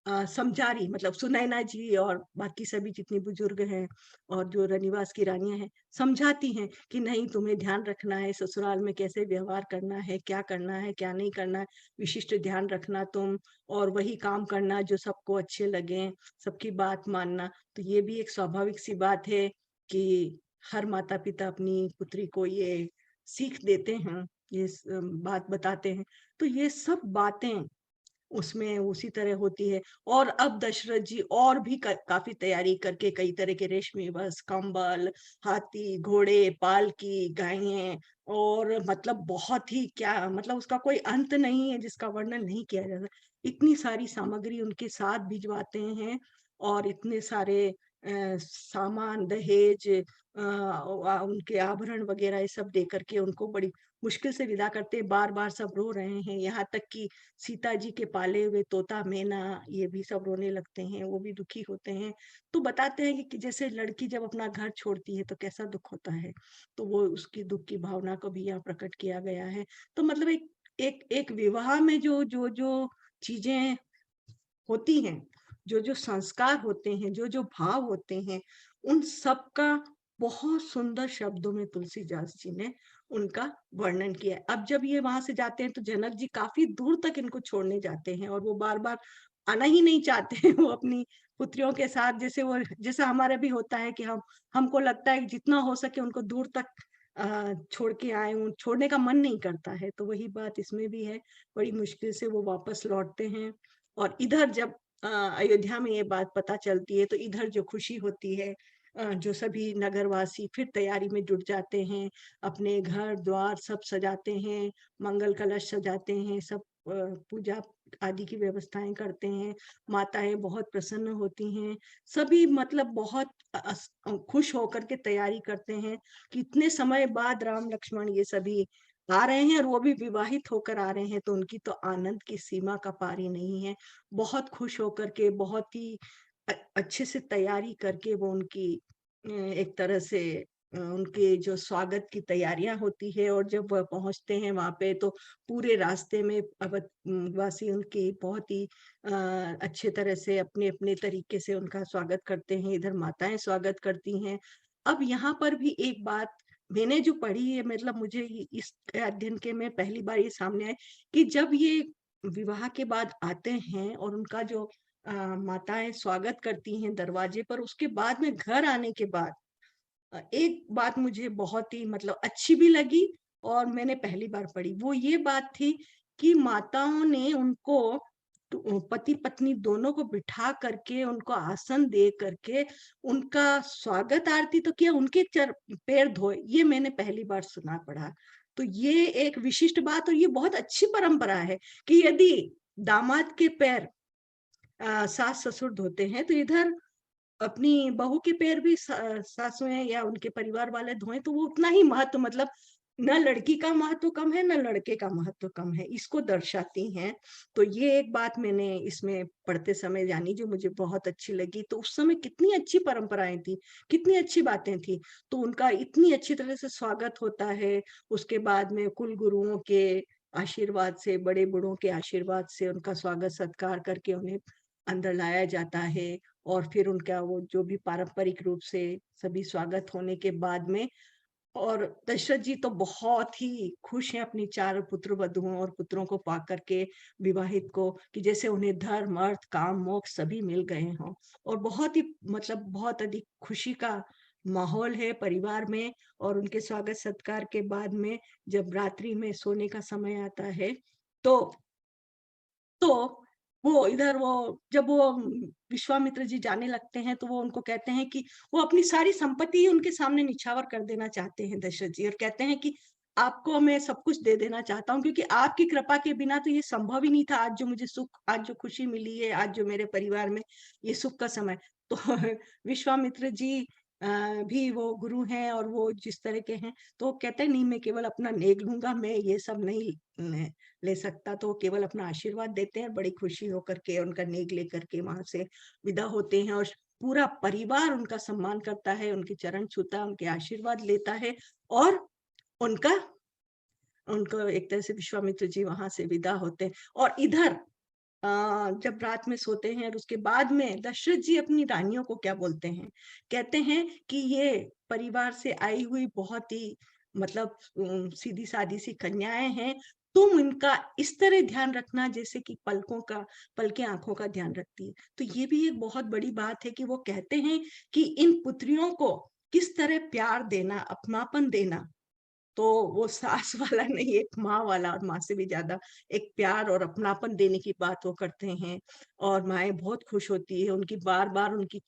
समझा रही, मतलब सुनैना जी और बाकी सभी जितनी बुजुर्ग हैं और जो रनिवास की रानियां हैं, समझाती हैं कि नहीं, तुम्हें ध्यान रखना है, ससुराल में कैसे व्यवहार करना है, क्या नहीं करना है, विशिष्ट ध्यान रखना तुम, और वही काम करना जो सबको अच्छे लगे, सबकी बात मानना। तो ये भी एक स्वाभाविक सी बात है कि हर माता पिता अपनी पुत्री को ये सीख देते हैं, ये बात बताते हैं। तो ये सब बातें उसमें उसी तरह होती है। और अब दशरथ जी और भी काफी तैयारी करके कई तरह के रेशमी वस्त्र, कंबल, हाथी, घोड़े, पालकी, गायें, और मतलब बहुत ही क्या, मतलब उसका कोई अंत नहीं है जिसका वर्णन नहीं किया जा सकता। इतनी सारी सामग्री उनके साथ भिजवाते हैं और इतने सारे सामान, दहेज, उनके आभरण वगैरह ये सब दे करके उनको बड़ी मुश्किल से विदा करते हैं। बार बार सब रो रहे हैं, यहाँ तक कि सीता जी के पाले हुए तोता मैना ये भी सब रोने लगते हैं, वो भी दुखी होते हैं। तो बताते हैं कि जैसे लड़की जब अपना घर छोड़ती है तो कैसा दुख होता है, तो वो उसकी दुख की भावना को भी यहाँ प्रकट किया गया है। तो मतलब एक एक एक विवाह में जो जो जो चीजें होती हैं, जो जो संस्कार होते हैं, जो जो भाव होते हैं, उन सब का बहुत सुंदर शब्दों में तुलसीदास जी ने उनका वर्णन किया है। अब जब ये वहां से जाते हैं तो जनक जी काफी दूर तक इनको छोड़ने जाते हैं और वो बार बार आना ही नहीं चाहते हैं। वो अपनी पुत्रियों के साथ, जैसे हमारा भी होता है कि हमको लगता है कि जितना हो सके उनको दूर तक छोड़ के आए, छोड़ने का मन नहीं करता है। तो वही बात इसमें भी है, बड़ी मुश्किल से वो वापस लौटते हैं। और इधर जब अयोध्या में ये बात पता चलती है तो इधर जो खुशी होती है, जो सभी नगरवासी फिर तैयारी में जुट जाते हैं, अपने घर द्वार सब सजाते हैं, मंगल कलश सजाते हैं, सब पूजा आदि की व्यवस्थाएं करते हैं, माताएं बहुत प्रसन्न होती हैं, सभी मतलब बहुत खुश होकर के तैयारी करते हैं कि इतने समय बाद राम लक्ष्मण ये सभी आ रहे हैं और वो भी विवाहित होकर आ रहे हैं, तो उनकी तो आनंद की सीमा का पार ही नहीं है। बहुत खुश होकर के, बहुत ही अच्छे से तैयारी करके वो उनकी एक तरह से उनके जो स्वागत की तैयारियां होती है। और जब वह पहुंचते हैं वहां पे तो पूरे रास्ते में अवध वासी उनकी बहुत ही अच्छे तरह से अपने अपने तरीके से उनका स्वागत करते हैं। इधर माताएं स्वागत करती हैं। अब यहाँ पर भी एक बात मैंने जो पढ़ी है, मतलब मुझे इस अध्ययन के में पहली बार ये सामने आए कि जब ये विवाह के बाद आते हैं और उनका जो माताएं स्वागत करती हैं दरवाजे पर, उसके बाद में घर आने के बाद एक बात मुझे बहुत ही मतलब अच्छी भी लगी और मैंने पहली बार पढ़ी। वो ये बात थी कि माताओं ने उनको पति पत्नी दोनों को बिठा करके, उनको आसन दे करके उनका स्वागत आरती तो किया, उनके पैर धोए। ये मैंने पहली बार सुना पढ़ा। तो ये एक विशिष्ट बात और ये बहुत अच्छी परंपरा है कि यदि दामाद के पैर सास ससुर धोते हैं तो इधर अपनी बहू के पैर भी सासुएं या उनके परिवार वाले धोएं, तो वो उतना ही महत्व, मतलब न लड़की का महत्व कम है, न लड़के का महत्व कम है, इसको दर्शाती हैं। तो ये एक बात मैंने इसमें पढ़ते समय जानी जो मुझे बहुत अच्छी लगी। तो उस समय कितनी अच्छी परंपराएं थी, कितनी अच्छी बातें थी, तो उनका इतनी अच्छी तरह से स्वागत होता है। उसके बाद में कुल गुरुओं के आशीर्वाद से, बड़े बूढ़ों के आशीर्वाद से उनका स्वागत सत्कार करके उन्हें अंदर लाया जाता है। और फिर उनका वो जो भी पारंपरिक रूप से सभी स्वागत होने के बाद में, और दशरथ जी तो बहुत ही खुश हैं अपनी 4 पुत्र वधुओं और पुत्रों को पा करके, विवाहित को, कि जैसे उन्हें धर्म, अर्थ, काम, मोक्ष सभी मिल गए हों। और बहुत ही मतलब बहुत अधिक खुशी का माहौल है परिवार में। और उनके स्वागत सत्कार के बाद में जब रात्रि में सोने का समय आता है, तो वो इधर वो जब वो विश्वामित्र जी जाने लगते हैं, तो वो उनको कहते हैं कि वो अपनी सारी संपत्ति ही उनके सामने निछावर कर देना चाहते हैं दशरथ जी, और कहते हैं कि आपको मैं सब कुछ दे देना चाहता हूँ, क्योंकि आपकी कृपा के बिना तो ये संभव ही नहीं था। आज जो मुझे सुख, आज जो खुशी मिली है, आज जो मेरे परिवार में ये सुख का समय, तो विश्वामित्र जी भी वो गुरु हैं और वो जिस तरह के हैं, तो वो कहते हैं नहीं, मैं केवल अपना नेक लूंगा, मैं ये सब नहीं ले सकता। तो वो केवल अपना आशीर्वाद देते हैं, बड़ी खुशी होकर के उनका नेक लेकर के वहां से विदा होते हैं। और पूरा परिवार उनका सम्मान करता है, उनके चरण छूता है, उनके आशीर्वाद लेता है, और उनको एक तरह से विश्वामित्र जी वहां से विदा होते हैं। और इधर जब रात में सोते हैं, और उसके बाद में दशरथ जी अपनी रानियों को क्या बोलते हैं, कहते हैं कि ये परिवार से आई हुई बहुत ही मतलब सीधी सादी सी कन्याएं हैं, तुम इनका इस तरह ध्यान रखना जैसे कि पलके आंखों का ध्यान रखती है। तो ये भी एक बहुत बड़ी बात है कि वो कहते हैं कि इन पुत्रियों को किस तरह प्यार देना, अपनापन देना। तो वो सास वाला नहीं, एक माँ वाला, और माँ से भी ज्यादा एक प्यार और अपनापन देने की बात वो करते हैं। और माएँ बहुत खुश होती है, उनकी बार बार उनकी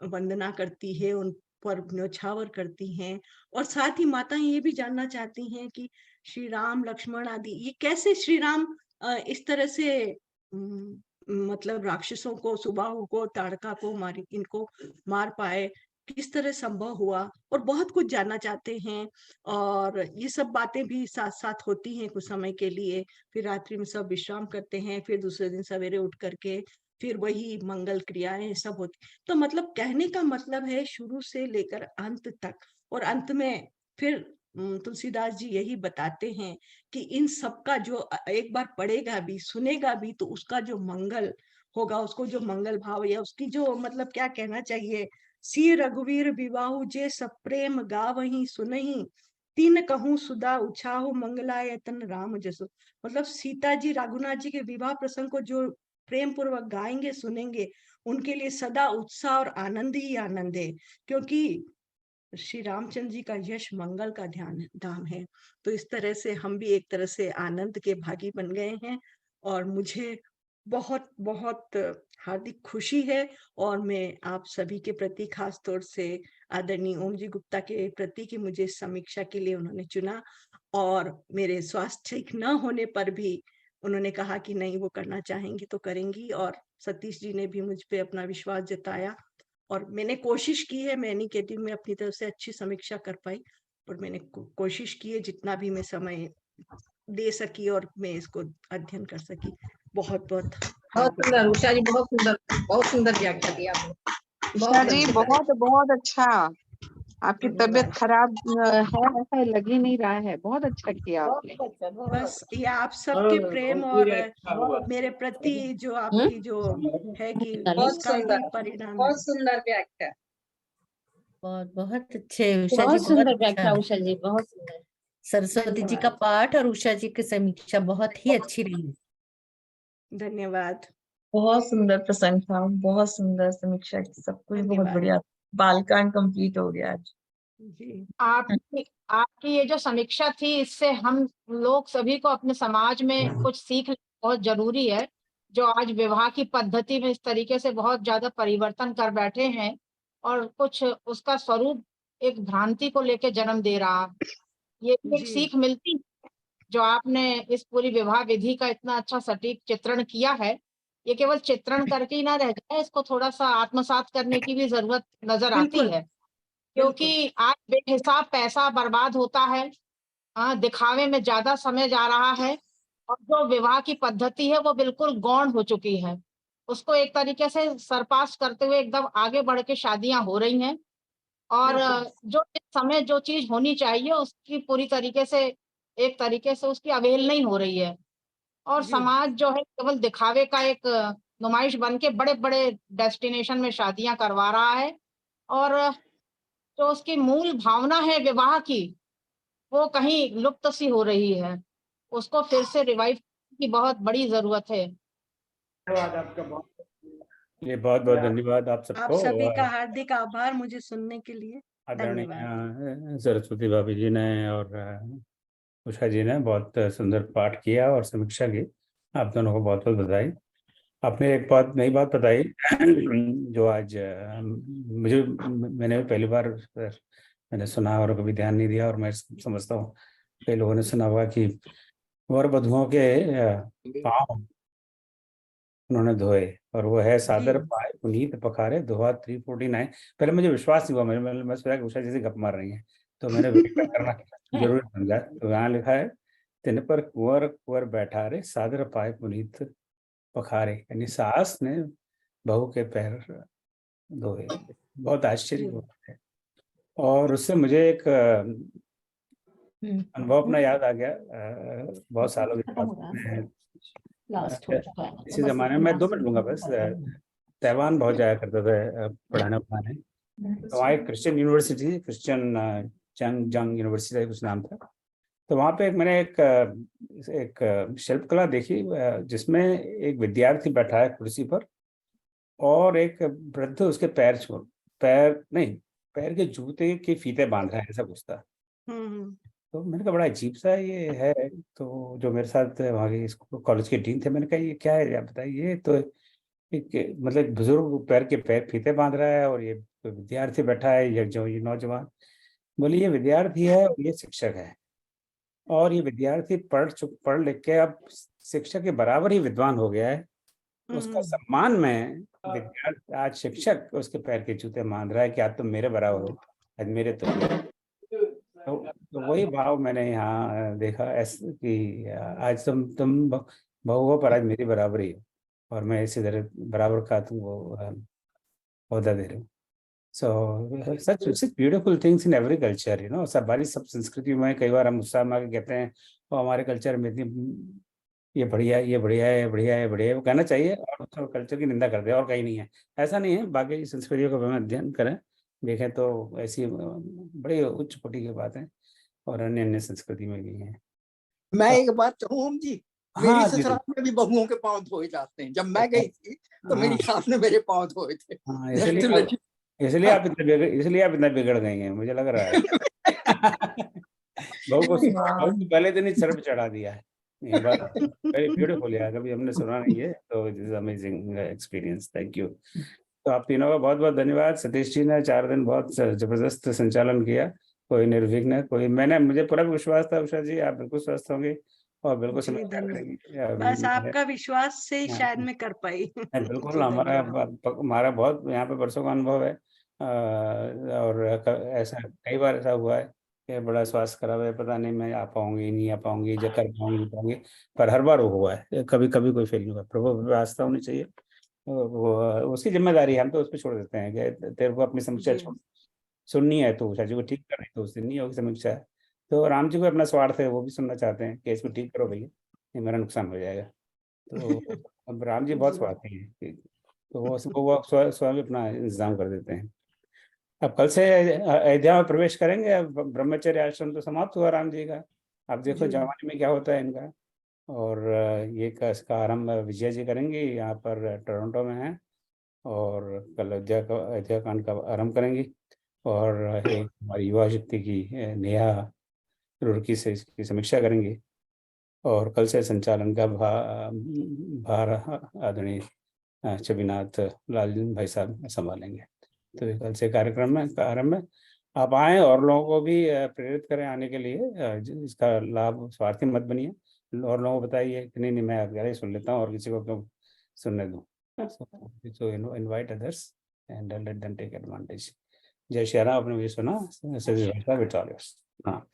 वंदना करती है, उन पर न्योछावर करती हैं। और साथ ही माताएं ये भी जानना चाहती हैं कि श्री राम, लक्ष्मण आदि ये कैसे श्री राम इस तरह से मतलब राक्षसों को, सुबाहु को, ताड़का को इनको मार पाए, किस तरह संभव हुआ, और बहुत कुछ जानना चाहते हैं। और ये सब बातें भी साथ साथ होती हैं कुछ समय के लिए। फिर रात्रि में सब विश्राम करते हैं, फिर दूसरे दिन सवेरे उठ करके फिर वही मंगल क्रियाएं सब होती। तो मतलब कहने का मतलब है शुरू से लेकर अंत तक। और अंत में फिर तुलसीदास जी यही बताते हैं कि इन सब का जो एक बार पढ़ेगा भी, सुनेगा भी, तो उसका जो मंगल होगा, उसको जो मंगल भाव या उसकी जो मतलब क्या कहना चाहिए, सी रघुवीर विवाहु जे सब प्रेम गावही सुनही, तीन कहूँ सुधा उछाहु मंगलायतन राम जसो। मतलब सीता जी, रघुनाथ जी के विवाह प्रसंग को जो प्रेम पूर्वक गाएंगे, सुनेंगे, उनके लिए सदा उत्साह और आनंद ही आनंद है, क्योंकि श्री रामचंद्र जी का यश मंगल का धाम है। तो इस तरह से हम भी एक तरह से आनंद के भागी बन गए हैं। और मुझे बहुत बहुत हार्दिक खुशी है। और मैं आप सभी के प्रति, खास तौर से आदरणीय ओम जी गुप्ता के प्रति, कि मुझे समीक्षा के लिए उन्होंने चुना, और मेरे स्वास्थ्य ठीक न होने पर भी उन्होंने कहा कि नहीं, वो करना चाहेंगी तो करेंगी। और सतीश जी ने भी मुझ पे अपना विश्वास जताया, और मैंने कोशिश की है, मैं नहीं कहती मैं अपनी तरफ से अच्छी समीक्षा कर पाई, पर मैंने कोशिश की है जितना भी मैं समय दे सकी और मैं इसको अध्ययन कर सकी। बहुत बहुत बहुत सुंदर उषा जी, बहुत सुंदर व्याख्या दिया आपने। उषा जी बहुत बहुत अच्छा। आपकी तबीयत खराब है ऐसा लग ही नहीं रहा है, बहुत अच्छा किया आपने। बस ये आप सबके प्रेम और मेरे प्रति जो आपकी जो है कि इसका ही परिणाम है। बहुत सुंदर व्याख्या, बहुत बहुत अच्छे उषा जी, बहुत सुंदर बहुत व्याख्या अच्छा। उषा जी, बहुत सुंदर। सरस्वती जी का पाठ और उषा जी की समीक्षा बहुत ही अच्छी रही। धन्यवाद। बहुत सुंदर प्रसंग था, बहुत सुंदर समीक्षा की, सब कुछ बहुत धन्यवाद। बढ़िया। बालकांड कंप्लीट हो गया आज। जी, आपकी ये जो समीक्षा थी, इससे हम लोग सभी को अपने समाज में कुछ सीख बहुत जरूरी है। जो आज विवाह की पद्धति में इस तरीके से बहुत ज्यादा परिवर्तन कर बैठे हैं, और कुछ उसका स्वरूप एक भ्रांति को लेकर जन्म दे रहा, ये एक जी। सीख मिलती है। जो आपने इस पूरी विवाह विधि का इतना अच्छा सटीक चित्रण किया है, ये केवल चित्रण करके ही ना रह जाए, इसको थोड़ा सा आत्मसात करने की भी जरूरत नजर आती बिल्कुल, है। क्योंकि आज बेहिसाब पैसा बर्बाद होता है, दिखावे में ज्यादा समय जा रहा है और जो विवाह की पद्धति है वो बिल्कुल गौण हो चुकी है। उसको एक तरीके से सरपास करते हुए एकदम आगे बढ़ के शादियां हो रही हैं और जो इस समय जो चीज होनी चाहिए उसकी पूरी तरीके से एक तरीके से उसकी अवेल नहीं हो रही है और जी। समाज जो है केवल दिखावे का एक नुमाइश बन के बड़े बड़े डेस्टिनेशन में शादियां करवा रहा है और जो उसकी मूल भावना है विवाह की वो कहीं लुप्त सी हो रही है। उसको फिर से रिवाइव की बहुत बड़ी जरूरत है। धन्यवाद आपका बहुत। ये बहुत बहुत धन्यवाद आप आप सबको। सभी का हार्दिक आभार मुझे सुनने के लिए। आदरणीय धन्यवाद। सरस्वती भाभी जी ने और उषा जी ने बहुत सुंदर पाठ किया और समीक्षा की। आप दोनों को बहुत बहुत बधाई। आपने एक बात नई बात बताई जो आज मैंने पहली बार मैंने सुना और कभी ध्यान नहीं दिया और मैं समझता हूँ कई लोगों ने सुना हुआ कि वर वधुओं के पाँव उन्होंने धोए और वो है सादर पाए पुनीत पखारे धोआ 349। पहले मुझे विश्वास नहीं हुआ, मैं सोचा कि उषा जैसे गप मार रही हैं तो मैंने वेरीफाई करना जरूर समझा। तो यहाँ लिखा है तिन पर कुंवर कुंवर बैठा रे सादर पाए पुनीत पखारे, यानी सास ने बहू के पैर धोए। बहुत आश्चर्य की बात है और उससे मुझे एक अनुभव अपना याद आ गया। बहुत सालों के बाद इसी जमाने में 2 मिनट लूंगा बस। ताइवान बहुत जाया करता था पढ़ाने पढ़ाने। तो वहाँ एक क्रिश्चियन यूनिवर्सिटी, क्रिश्चियन चंग जंग यूनिवर्सिटी कुछ नाम था। तो वहाँ पे मैंने एक शिल्पकला देखी जिसमें एक विद्यार्थी बैठा है कुर्सी पर और एक वृद्ध उसके पैर के जूते के फीते बांध रहा है, ऐसा कुछ था। तो मैंने कहा बड़ा अजीब सा ये है। तो जो मेरे साथ वहाँ के स्कूल कॉलेज के डीन थे, मैंने कहा ये क्या है आप बताइए। तो एक मतलब बुजुर्ग पैर के फीते बांध रहा है और ये विद्यार्थी बैठा है, ये नौजवान। बोले ये विद्यार्थी है और ये शिक्षक है और ये विद्यार्थी पढ़ लिख के अब शिक्षक के बराबर ही विद्वान हो गया है। उसका सम्मान में विद्यार्थी आज शिक्षक उसके पैर के जूते बांध रहा है कि आज तुम मेरे बराबर हो, आज मेरे तो वही भाव मैंने यहाँ देखा ऐसे कि आज तुम बहू हो पर आज मेरी बराबरी हो और मैं इसी तरह बराबर का तुमको ओहदा दे रहा हूँ। So such beautiful things in every culture, you know. सब संस्कृति में कई बार हम उत्साह में कहते हैं और हमारे कल्चर में इतनी ये बढ़िया है, ये बढ़िया है, बढ़िया है, बढ़िया है, वो कहना चाहिए और कल्चर की निंदा करते हैं और कहीं नहीं है। ऐसा नहीं है, बाकी संस्कृतियों का हम अध्ययन करें देखें तो ऐसी बड़ी उच्च कोटि की बात है और अन्य अन्य संस्कृति में भी है। मैं एक बात कहूँ ओम जी, मेरी ससुराल में भी बहुओं के पांव धोए जाते हैं। जब मैं गई थी तो मेरी सास ने मेरे पांव धोए थे। इसलिए आप इतना बिगड़ गई हैं, मुझे लग रहा है। बहू को पहले दिन ही सर पे चढ़ा दिया है। ये बात वेरी ब्यूटीफुल है, कभी हमने सुना नहीं है, तो it is amazing experience. Thank you. तो आप तीनों का बहुत बहुत धन्यवाद। सतीश जी ने 4 दिन बहुत जबरदस्त संचालन किया, कोई निर्विघ्न, मुझे पूरा विश्वास था उषा जी आप बिल्कुल स्वस्थ होंगे और बिल्कुल समीक्षा करेंगी। बस आपका विश्वास से ही शायद मैं कर पाई। बिल्कुल हमारा बहुत यहाँ पे बरसों का अनुभव है और ऐसा कई बार ऐसा हुआ है कि बड़ा स्वास्थ्य खराब है, पता नहीं मैं आ पाऊंगी नहीं आ पाऊंगी, जो कर पाऊंगी, पर हर बार वो हुआ है, कभी कभी कोई फेल नहीं हुआ। प्रभु व्यवस्था होनी चाहिए, वो उसकी जिम्मेदारी है, हम तो उस पर छोड़ देते हैं कि तेरे को अपनी समीक्षा सुननी है तो उषा जी को ठीक करनी, तो उस दिन नहीं होगी समीक्षा। तो राम जी को अपना स्वार्थ है, वो भी सुनना चाहते हैं कि इसको ठीक करो भैया, ये मेरा नुकसान हो जाएगा। तो अब राम जी बहुत स्वार्थी हैं, तो वो स्वयं अपना इंतजाम कर देते हैं। अब कल से अयोध्या में प्रवेश करेंगे। अब ब्रह्मचर्य आश्रम तो समाप्त हुआ राम जी का, अब देखो जवानी में क्या होता है इनका। और ये इसका आरंभ विजय जी करेंगे, यहाँ पर टोरंटो में हैं, और कल अयोध्या कांड का आरंभ करेंगी। और एक हमारी युवा शक्ति की नेहा रुड़की से इसकी समीक्षा करेंगी और कल से संचालन का भार आदरणीय चबीनाथ लाल भाई साहब संभालेंगे। तो कल से कार्यक्रम में आरंभ में आप आएँ और लोगों को भी प्रेरित करें आने के लिए। इसका लाभ स्वार्थी मत बनिए, और लोगों को बताइए कि नहीं मैं अकेले सुन लेता हूँ और किसी को क्यों सुनने दूँ। So invite others and let them take advantage. जय श्री राम। आपने मुझे सुना, हाँ।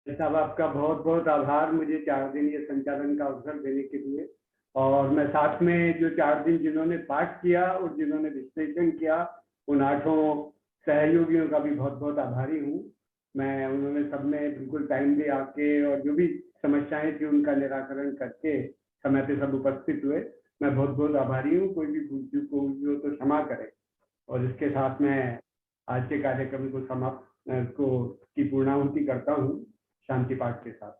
साहब आपका बहुत बहुत आभार मुझे 4 दिन ये संचालन का अवसर देने के लिए। और मैं साथ में जो 4 दिन जिन्होंने पाठ किया और जिन्होंने विश्लेषण किया उन 8 सहयोगियों का भी बहुत बहुत आभारी हूँ मैं। उन्होंने सबने बिल्कुल टाइम दे आके और जो भी समस्याएं थी उनका निराकरण करके समय पे सब उपस्थित हुए। मैं बहुत बहुत आभारी हूँ। कोई भी भूल चूक हो तो क्षमा करें। और इसके साथ मैं आज के कार्यक्रम को समाप्त की पूर्णाहुति करता हूँ शांति पाठ के साथ।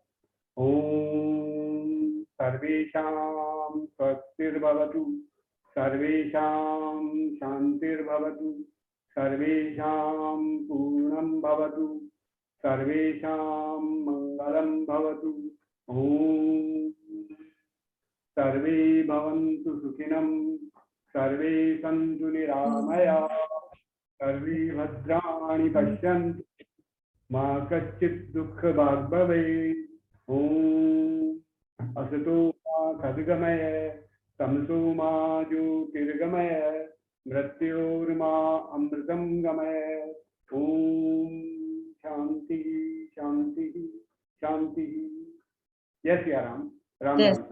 ओम सर्वेषां स्वस्तिर्भवतु, सर्वेषां शांतिर्भवतु, सर्वेषां पूर्णं भवतु, सर्वेषां मंगलं भवतु। ओम सर्वे भवन्तु सुखिनं, सर्वे सन्तु निरामयाः, सर्वे भद्राणि पश्यन्तु, मा कश्चित् दुःखभाग् भवेत्। ओम असतो मा सद्गमय, तमसो मा ज्योतिर्गमय, मृत्योर्मा अमृतं गमय। ओम शांति शांति शांति। जय सिया राम। राम जय राम।